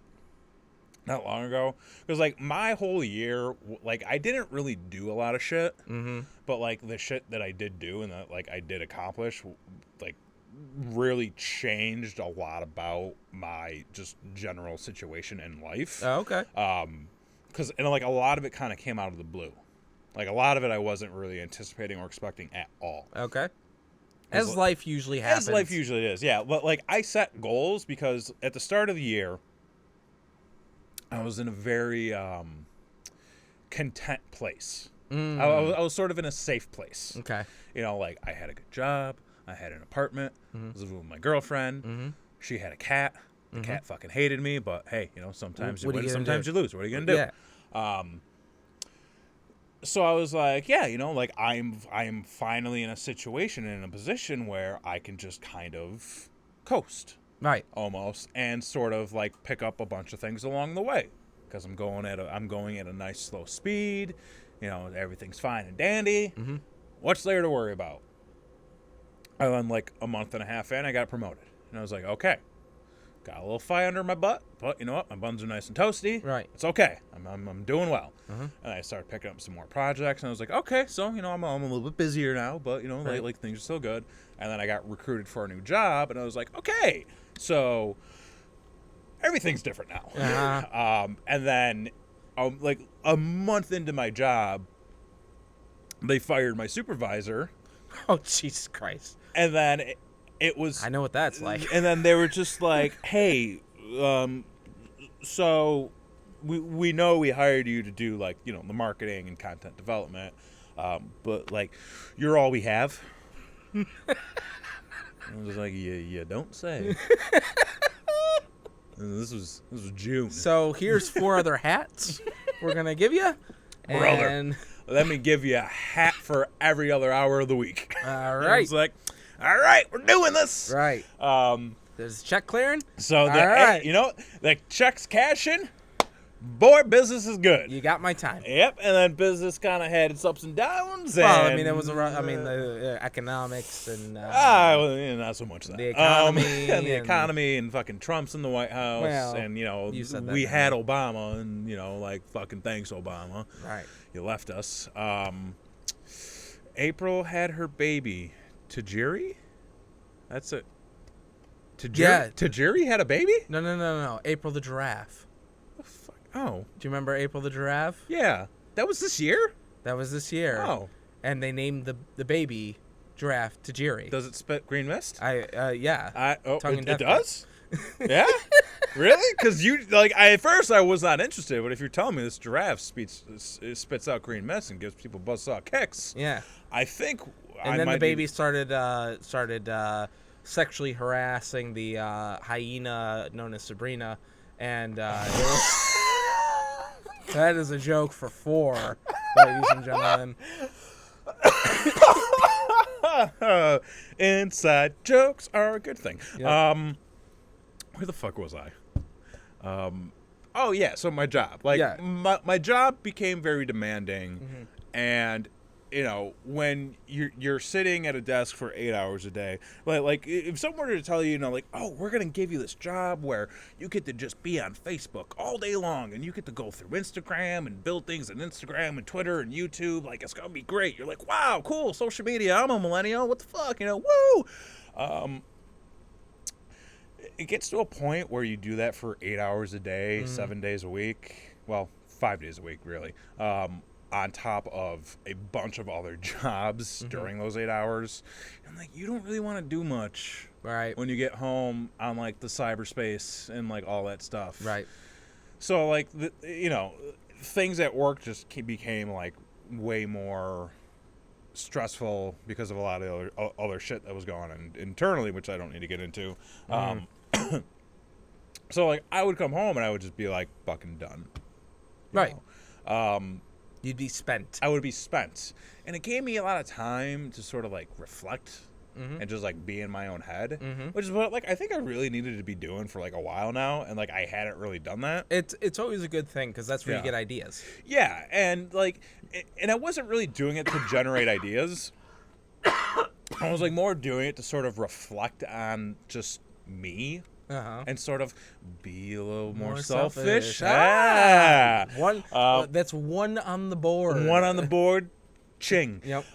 not long ago. Because, like, my whole year, like, I didn't really do a lot of shit. But, like, the shit that I did do and that, like, I did accomplish, like, really changed a lot about my just general situation in life. Oh, okay. Because like a lot of it kind of came out of the blue. Like a lot of it I wasn't really anticipating or expecting at all. Okay. As life usually happens. As life usually is, yeah. But like I set goals because at the start of the year, I was in a very content place. I was sort of in a safe place. Okay. Like I had a good job. I had an apartment. I was living with my girlfriend. She had a cat. The cat fucking hated me, but hey, you know, sometimes you What are win, you gonna sometimes do? you lose. What are you gonna do? Yeah. So I was like, yeah, you know, like I'm finally in a situation, in a position where I can just kind of coast Right. almost, and sort of like pick up a bunch of things along the way, because I'm going at a nice slow speed. You know, everything's fine and dandy. Mm-hmm. What's there to worry about? And then like a month and a half in, I got promoted, and I was like, okay. Got a little fire under my butt, but you know what? My buns are nice and toasty. Right. It's okay. I'm doing well. Uh-huh. And I started picking up some more projects, and I was like, okay, so you know I'm a little bit busier now, but you know Right. like things are still good. And then I got recruited for a new job, and I was like, okay, so everything's different now. Uh-huh. And then like a month into my job, they fired my supervisor, Oh, Jesus Christ. and then it was I know what that's like. and then they were just like, hey, so we know we hired you to do like, you know, the marketing and content development, but like you're all we have. I was like, you don't say. And this was June. So here's 4 other hats we're going to give you. Brother. And Let me give you a hat for every other hour of the week. all And I right. was like, all right, we're doing this. Right. Um, There's a check clearing. so All the right. you know, the checks cashing, boy, business is good. You got my time. Yep, and then business kind of had its ups and downs. Well, I and, mean, it was the economics and well, yeah, not so much that. the economy and the and- economy and fucking Trump's in the White House, Well, and you know you said that, we didn't had you? Obama, and you know like fucking thanks Obama, right. you left us. April had her baby, Tajiri. That's it. Tajiri? Yeah. Tajiri had a baby. No. April the giraffe. The fuck? Oh, Do you remember April the giraffe? yeah, that was this year. That was this year. Oh, And they named the baby giraffe Tajiri. does it spit green mist? Yeah. Tongue and It deaf does? Yeah? Really? Because you, like, at first I was not interested, but if you're telling me this giraffe spits out green mist and gives people buzzsaw kicks, Yeah. I think And I then might the baby be- started sexually harassing the hyena known as Sabrina, and that is a joke for 4, ladies and gentlemen. Inside jokes are a good thing. Yep. Where the fuck was I? Oh, yeah, so my job. Like, Yeah. my job became very demanding, Mm-hmm. and you know, when you're sitting at a desk for 8 hours a day, like if someone were to tell you, you know, like, oh, we're gonna give you this job where you get to just be on Facebook all day long, and you get to go through Instagram and build things on Instagram and Twitter and YouTube, like it's gonna be great. You're like, wow, cool, social media. I'm a millennial. What the fuck, you know? Woo. It gets to a point where you do that for 8 hours a day, 7 days a week. Well, 5 days a week, really. On top of a bunch of other jobs during those 8 hours. And, like, you don't really want to do much Right. when you get home on, like, the cyberspace and, like, all that stuff. Right. So, like, you know, things at work just became, like, way more stressful because of a lot of other shit that was going on internally, which I don't need to get into. So, like, I would come home and I would just be, like, fucking done. you Right. know? You'd be spent. I would be spent. And it gave me a lot of time to sort of, like, reflect and just, like, be in my own head, which is what, like, I think I really needed to be doing for, like, a while now, and, like, I hadn't really done that. It's always a good thing because that's where Yeah. you get ideas. Yeah, and, like, and I wasn't really doing it to generate ideas. I was, like, more doing it to sort of reflect on just me Uh-huh. and sort of be a little more selfish. selfish. Ah! One. That's one on the board. One on the board, ching. Yep.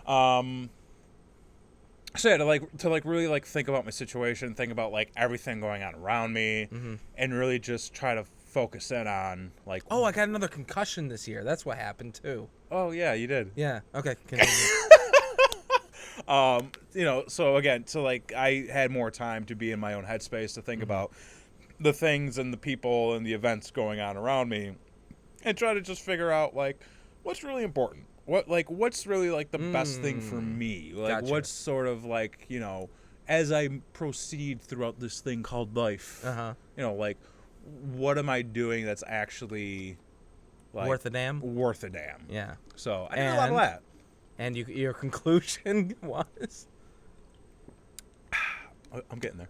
So yeah, to really like think about my situation, think about like everything going on around me, and really just try to focus in on like. Oh, I got another concussion this year. That's what happened too. Oh yeah, you did. Yeah. Okay. Continue. You know, so again, so like I had more time to be in my own headspace to think about the things and the people and the events going on around me, and try to just figure out like what's really important. What's really like the best thing for me? Like Gotcha. what's sort of like, you know, as I proceed throughout this thing called life, you know, like, what am I doing that's actually like Worth a damn? Worth a damn. Yeah. So I did a lot of that. And your conclusion was? I'm getting there.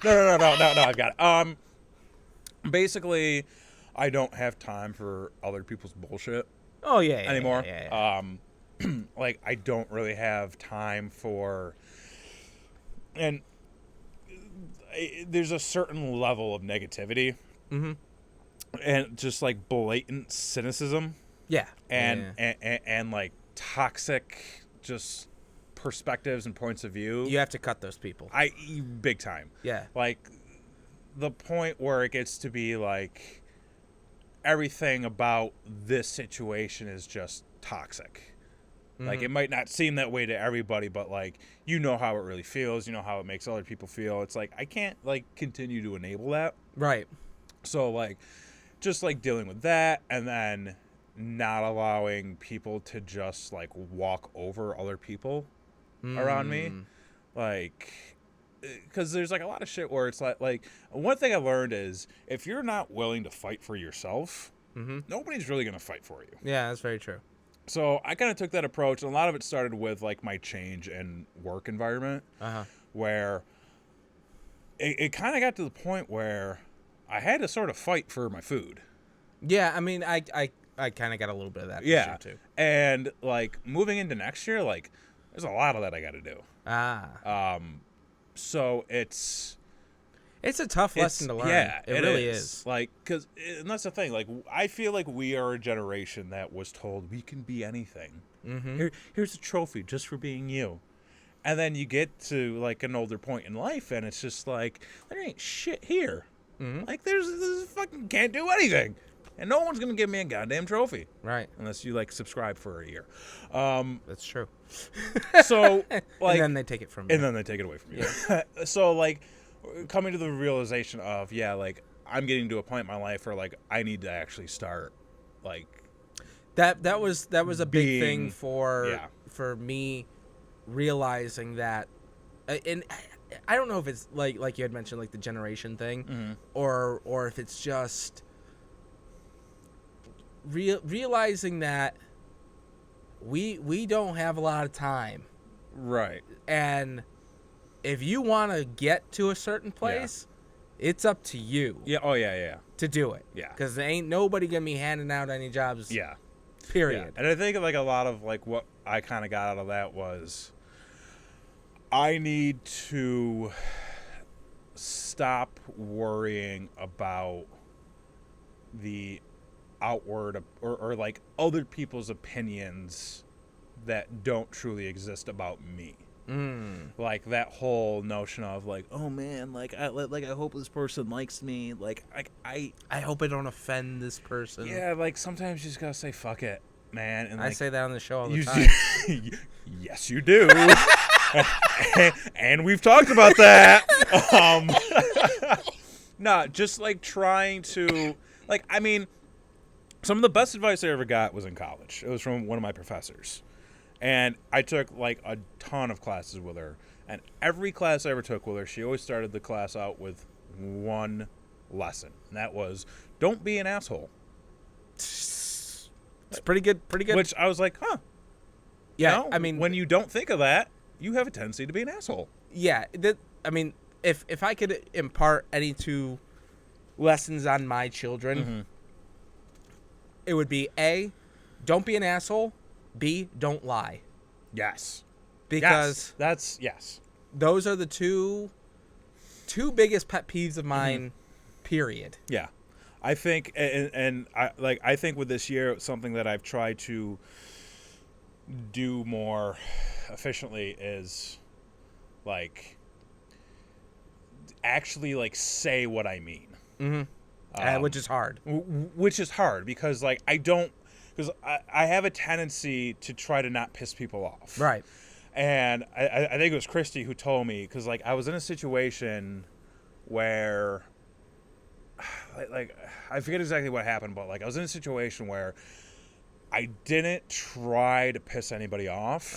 No, I've got it. Basically, I don't have time for other people's bullshit Oh, yeah. anymore. Yeah. Like, I don't really have time for, and there's a certain level of negativity, and just like blatant cynicism, Yeah. and like toxic just perspectives and points of view. You have to cut those people. Big time. Yeah. Like, the point where it gets to be like everything about this situation is just toxic. Like, it might not seem that way to everybody, but like, you know how it really feels, you know how it makes other people feel. It's like, I can't like continue to enable that. Right. So like, just like dealing with that, and then not allowing people to just like walk over other people around me. Like, because there's like a lot of shit where it's like one thing I learned is if you're not willing to fight for yourself, nobody's really gonna fight for you. Yeah, that's very true. So I kind of took that approach, and a lot of it started with like my change in work environment, where it kind of got to the point where I had to sort of fight for my food. Yeah, I mean, I kind of got a little bit of that. Yeah, too. And like moving into next year, like there's a lot of that I got to do. So it's a tough lesson to learn. Yeah, it really is. Like, and that's the thing. Like, I feel like we are a generation that was told we can be anything. Here's a trophy just for being you. And then you get to like an older point in life, and it's just like there ain't shit here. Like, there's fucking can't do anything, and no one's gonna give me a goddamn trophy, Right. unless you like subscribe for a year. That's true. So like, And then they take it from you. and then they take it away from you. So like, coming to the realization of, yeah, like, I'm getting to a point in my life where like I need to actually start like that was a big thing being- for me, realizing that, and I don't know if it's like you had mentioned, like the generation thing, or if it's just realizing that we don't have a lot of time, right. and if you want to get to a certain place, it's up to you Yeah. Oh yeah. to do it. Yeah. Because there ain't nobody gonna be handing out any jobs. Yeah. Period. Yeah. And I think like a lot of like what I kind of got out of that was I need to stop worrying about the outward or like other people's opinions that don't truly exist about me. Like that whole notion of like, oh man, like I hope this person likes me. Like I hope I don't offend this person. yeah, like sometimes you just gotta say fuck it, man. And I like, say that on the show all the you time. yes, you do. And we've talked about that. No, just like trying to like, I mean, some of the best advice I ever got was in college. It was from one of my professors. And I took like a ton of classes with her. And every class I ever took with her, she always started the class out with one lesson. And that was, don't be an asshole. It's pretty good. Which I was like, huh. Yeah, You know, I mean, when you don't think of that, you have a tendency to be an asshole. yeah, I mean, if I could impart any two lessons on my children, it would be A, don't be an asshole. B, don't lie. Yes. Because yes. those are the two biggest pet peeves of mine, period. Yeah. I think and I think with this year, something that I've tried to do more efficiently is like actually like say what I mean. Which is hard. Which is hard because like because I have a tendency to try to not piss people off. Right. And I think it was Christy who told me, because like I was in a situation where like I forget exactly what happened, but like I was in a situation where I didn't try to piss anybody off.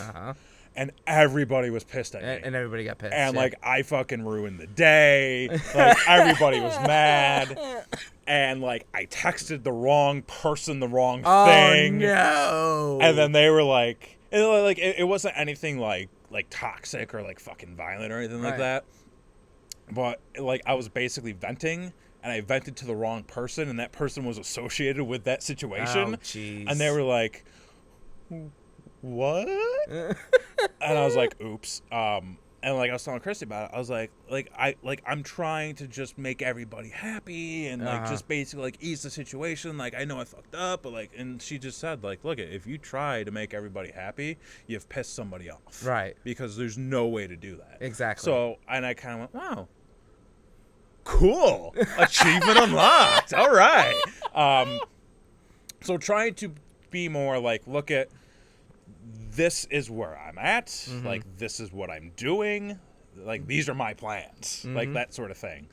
and everybody was pissed at me. And everybody got pissed. And yeah. like I fucking ruined the day. Like everybody was mad. And like I texted the wrong person the wrong thing. No. And then they were like, it wasn't anything like toxic or like fucking violent or anything like Right. that. But like I was basically venting, and I vented to the wrong person, and that person was associated with that situation. Oh, jeez. And they were like, "What?" And I was like, "Oops." And like I was telling Christy about it, I was like I'm trying to just make everybody happy and like just basically like ease the situation. Like I know I fucked up, but like, and she just said like, look, if you try to make everybody happy, you've pissed somebody off, Right. Because there's no way to do that. Exactly. So, and I kind of went, wow, cool, achievement unlocked. All right. So trying to be more like, look at, this is where I'm at. Like, this is what I'm doing. Like, these are my plans. Like, that sort of thing.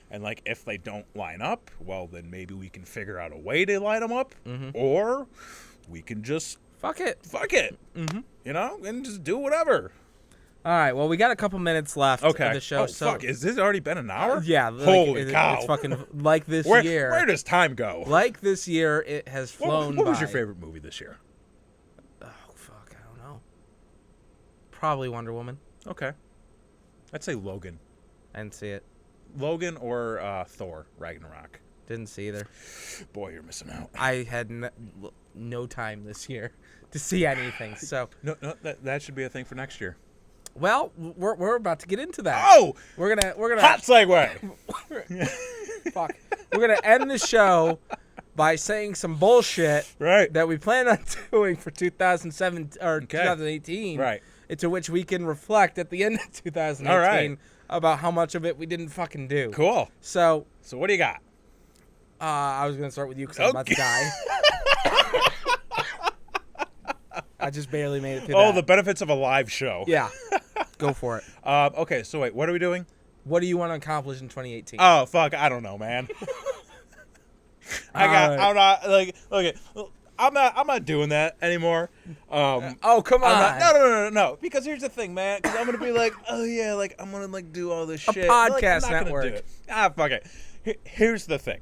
And, like, if they don't line up, well, then maybe we can figure out a way to line them up. Or we can just fuck it. You know, and just do whatever. All right. Well, we got a couple minutes left of the show. Oh, fuck. Is this already been an hour? Yeah. Like, Holy cow. It's fucking like this Where year. Where does time go? Like this year, it has flown What was by. your favorite movie this year? Oh, fuck. I don't know. Probably Wonder Woman. Okay. I'd say Logan. I didn't see it. Logan or Thor Ragnarok. Didn't see either. Boy, you're missing out. I had no time this year to see anything. So, No, that should be a thing for next year. well, we're about to get into that. Oh, We're gonna hot segue. fuck. We're gonna end the show by saying some bullshit Right. that we plan on doing for 2007 or 2018. Right. Into which we can reflect at the end of 2018 All right. about how much of it we didn't fucking do. Cool. So, So what do you got? I was gonna start with you because I'm about to die. I just barely made it through Oh, that. the benefits of a live show. Yeah. Go for it. Okay, so wait, what are we doing? What do you want to accomplish in 2018? Oh, fuck, I don't know, man. I'm not doing that anymore. Oh, come on. No. Because here's the thing, man. Because I'm gonna be like, oh yeah, like I'm gonna like do all this shit. podcast I'm not network. Gonna do it. Fuck it. Here's the thing.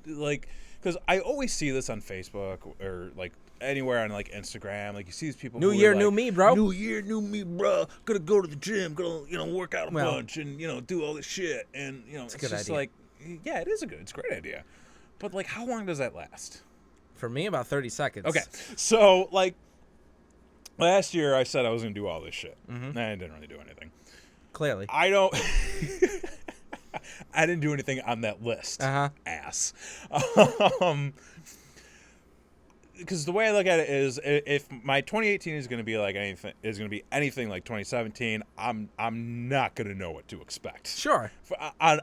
Like, because I always see this on Facebook or like anywhere on like Instagram. Like you see these people. New who are year, like, new me, bro. New year, new me, bro. Gonna go to the gym. Gonna work out a Well, bunch and do all this shit. And it's a good just idea. like, yeah, it's a great idea. But like, how long does that last? For me, about 30 seconds. Okay, so like last year I said I was gonna do all this shit. And I didn't really do anything. Clearly. I don't. I didn't do anything on that list. Ass. Because the way I look at it is, if my 2018 is going to be like anything like 2017, I'm not going to know what to expect. Sure. On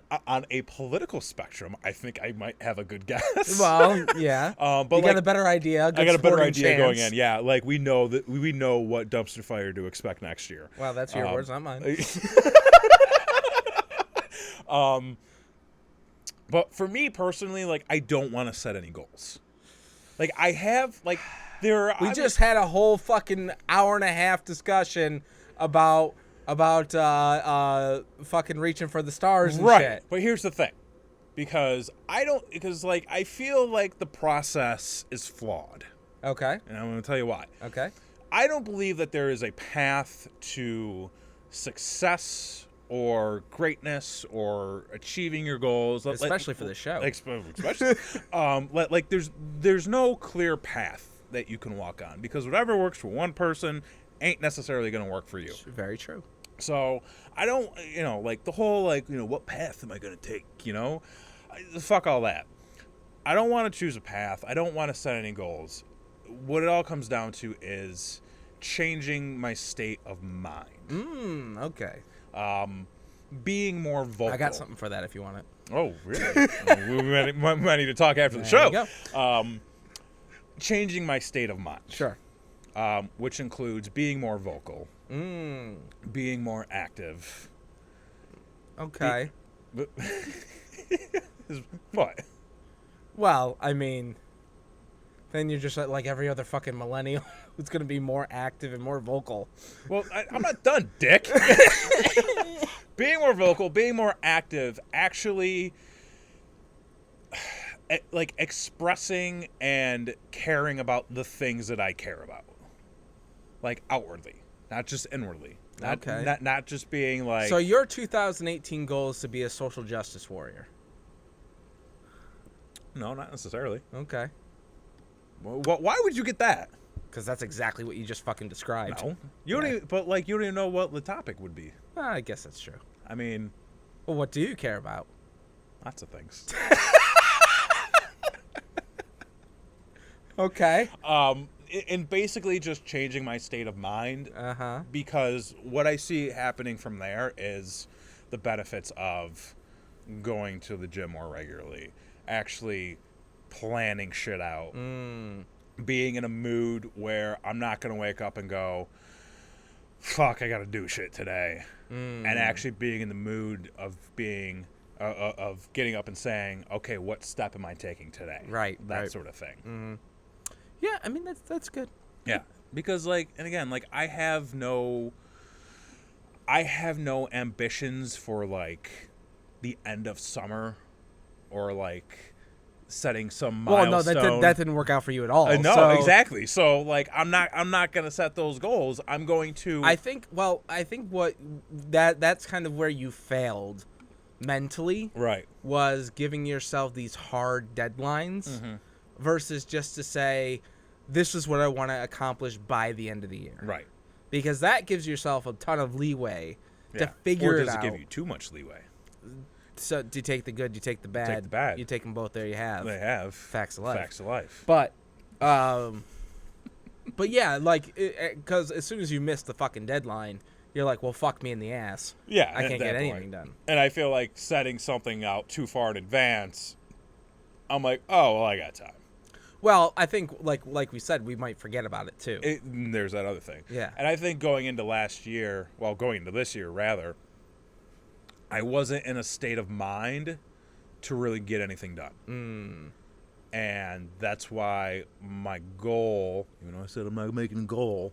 a political spectrum, I think I might have a good guess. Well, yeah. But you like, got a better idea. I got a better sporting idea going chance. in. Yeah, like we know what dumpster fire to expect next year. Well, that's your words, not mine. But for me personally, like I don't want to set any goals. Like I have, like We just had a whole fucking hour and a half discussion about fucking reaching for the stars and right. shit. But here's the thing, because like I feel like the process is flawed, Okay. and I'm going to tell you why. Okay. I don't believe that there is a path to success or greatness or achieving your goals, Especially for the show. Especially, like there's no clear path that you can walk on, because whatever works for one person ain't necessarily going to work for you. Very true. So I don't, like the whole what path am I going to take? Fuck all that. I don't want to choose a path. I don't want to set any goals. What it all comes down to is changing my state of mind. Okay. Being more vocal. I got something for that if you want it. Oh, really? we might need to talk after the There show. you go. Changing my state of mind. Sure. Which includes being more vocal, being more active. Okay. What? Well, I mean, Then you're just like every other fucking millennial who's gonna be more active and more vocal. Well, I'm not done, dick. Being more vocal, being more active, actually, like expressing and caring about the things that I care about, like outwardly, not just inwardly. Okay. Not just being like. So your 2018 goal is to be a social justice warrior. No, not necessarily. Okay. Why would you get that? Because that's exactly what you just fucking described. No, you don't. Even, but like, you don't even know what the topic would be. I guess that's true. I mean, Well, what do you care about? lots of things. Okay. And basically just changing my state of mind. Uh-huh. Because what I see happening from there is the benefits of going to the gym more regularly, actually planning shit out, being in a mood where I'm not going to wake up and go, fuck, I got to do shit today. And actually being in the mood of being, of getting up and saying, okay, what step am I taking today? Right, That right. sort of thing. Yeah, I mean, that's good. Yeah, because like, and again, like I have no ambitions for like the end of summer or like setting some Well, milestone. no, that didn't work out for you at all. No, so exactly. So like, I'm not gonna set those goals. I'm going to. I think what that's kind of where you failed mentally right. was giving yourself these hard deadlines versus just to say, this is what I want to accomplish by the end of the year. Right. Because that gives yourself a ton of leeway to Yeah. figure or it does out. it give you too much leeway? So do you take the good, you take the bad. Take the bad. You take them both, there you have. They have Facts of life. Facts of life. But yeah, like, because as soon as you miss the fucking deadline, you're like, well, fuck me in the ass. Yeah, I at can't that get point. anything done. And I feel like setting something out too far in advance, I'm like, oh, well, I got time. Well, I think, like we said, we might forget about it, too. There's that other thing. Yeah. And I think going into this year, rather, I wasn't in a state of mind to really get anything done. And that's why my goal, even though I said I'm not making a goal,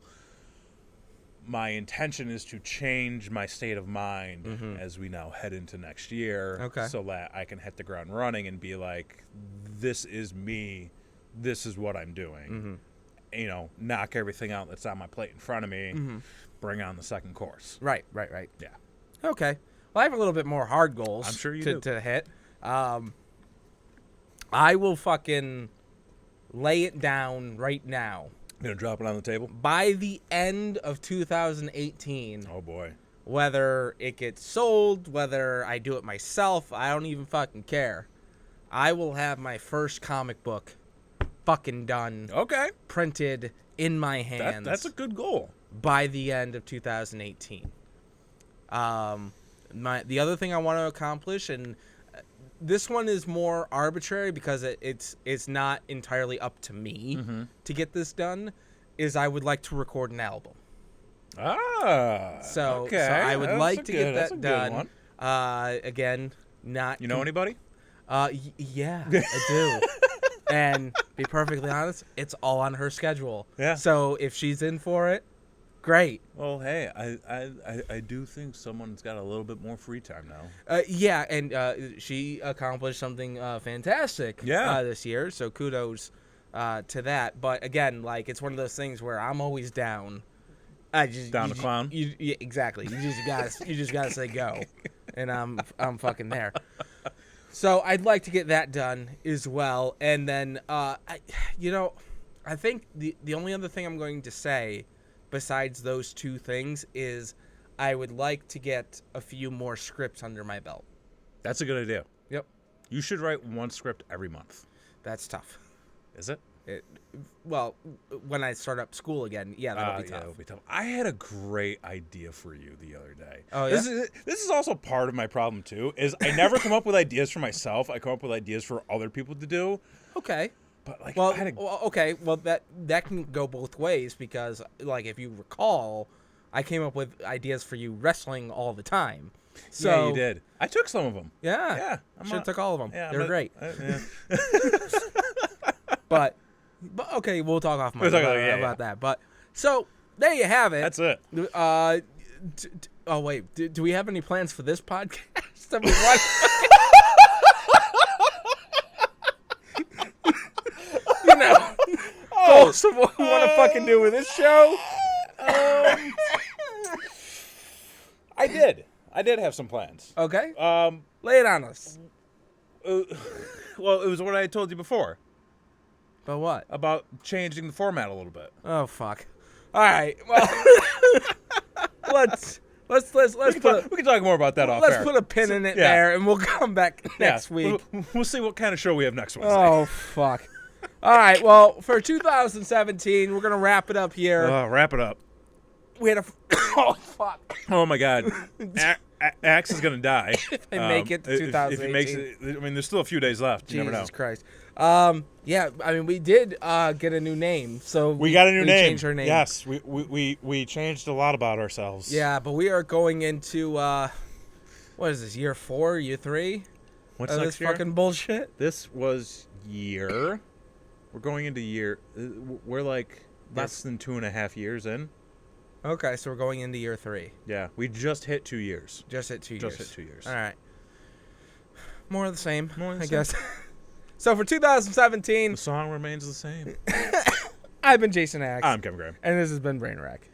my intention is to change my state of mind as we now head into next year. Okay. So that I can hit the ground running and be like, this is me. This is what I'm doing. You know, knock everything out that's on my plate in front of me. Bring on the second course. Right. Yeah. Okay. Well, I have a little bit more hard goals I'm sure you to, do. to hit. I will fucking lay it down right now. Gonna drop it on the table? By the end of 2018, Oh, boy. whether it gets sold, whether I do it myself, I don't even fucking care. I will have my first comic book fucking done, Okay. printed in my hands That's a good goal. by the end of 2018. The other thing I want to accomplish, and this one is more arbitrary because it's not entirely up to me to get this done, is I would like to record an album. So okay. I would That's like a to good- get that's a that good done. one. Again, not You know anybody? yeah, I do. And be perfectly honest, it's all on her schedule. Yeah. So if she's in for it, great. Well, hey, I do think someone's got a little bit more free time now. Yeah, and she accomplished something fantastic this year, so kudos to that. But again, like, it's one of those things where I'm always down. Down to clown? Yeah, exactly. You just gotta say go, and I'm fucking there. So I'd like to get that done as well, and then I think the only other thing I'm going to say besides those two things is I would like to get a few more scripts under my belt. That's a good idea. Yep. You should write one script every month. That's tough. Is it? Well, when I start up school again, yeah, that'll be tough. Yeah, it'll be tough. I had a great idea for you the other day. Oh, yeah? This is also part of my problem too. Is I never come up with ideas for myself. I come up with ideas for other people to do. Okay. But like, Well, I had a, okay. Well, that can go both ways because, like, if you recall, I came up with ideas for you wrestling all the time. So yeah, you did. I took some of them. Yeah. Yeah, Should have took all of them. Yeah, they were great. yeah. But But okay, we'll talk off mic We'll talk about, yeah, about that. But so there you have it. That's it. Oh wait, do we have any plans for this podcast? I mean, what? You know, most of what we want to fucking do with this show. I did have some plans. Okay, Um, lay it on us. well, it was what I told you before But what? about changing the format a little bit. Oh fuck. All right. Well, let's We put can talk more about that off let's air. put a pin in it yeah. there, and we'll come back next week. We'll see what kind of show we have next Wednesday. Oh fuck. All right. Well, for 2017, we're gonna wrap it up here. Wrap it up. We had a. Oh fuck. Oh my God, Axe is gonna die. If I make it to if he makes it, I mean, there's still a few days left. You never know. Jesus Christ. Yeah. I mean, we did get a new name, so We got a new name. Changed our name. Yes, we changed a lot about ourselves. Yeah, but we are going into what is this? Year 4? Year 3? What's Of next this year? fucking bullshit. This was year. We're going into year. We're like less than 2.5 years in. Okay, so we're going into year 3. Yeah, we just hit 2 years. Just hit 2 years. Just hit 2 years. All right. More of the same, More of the I same. guess. So for 2017, The song remains the same. I've been Jason Axe, I'm Kevin Graham. and this has been Brain Rack.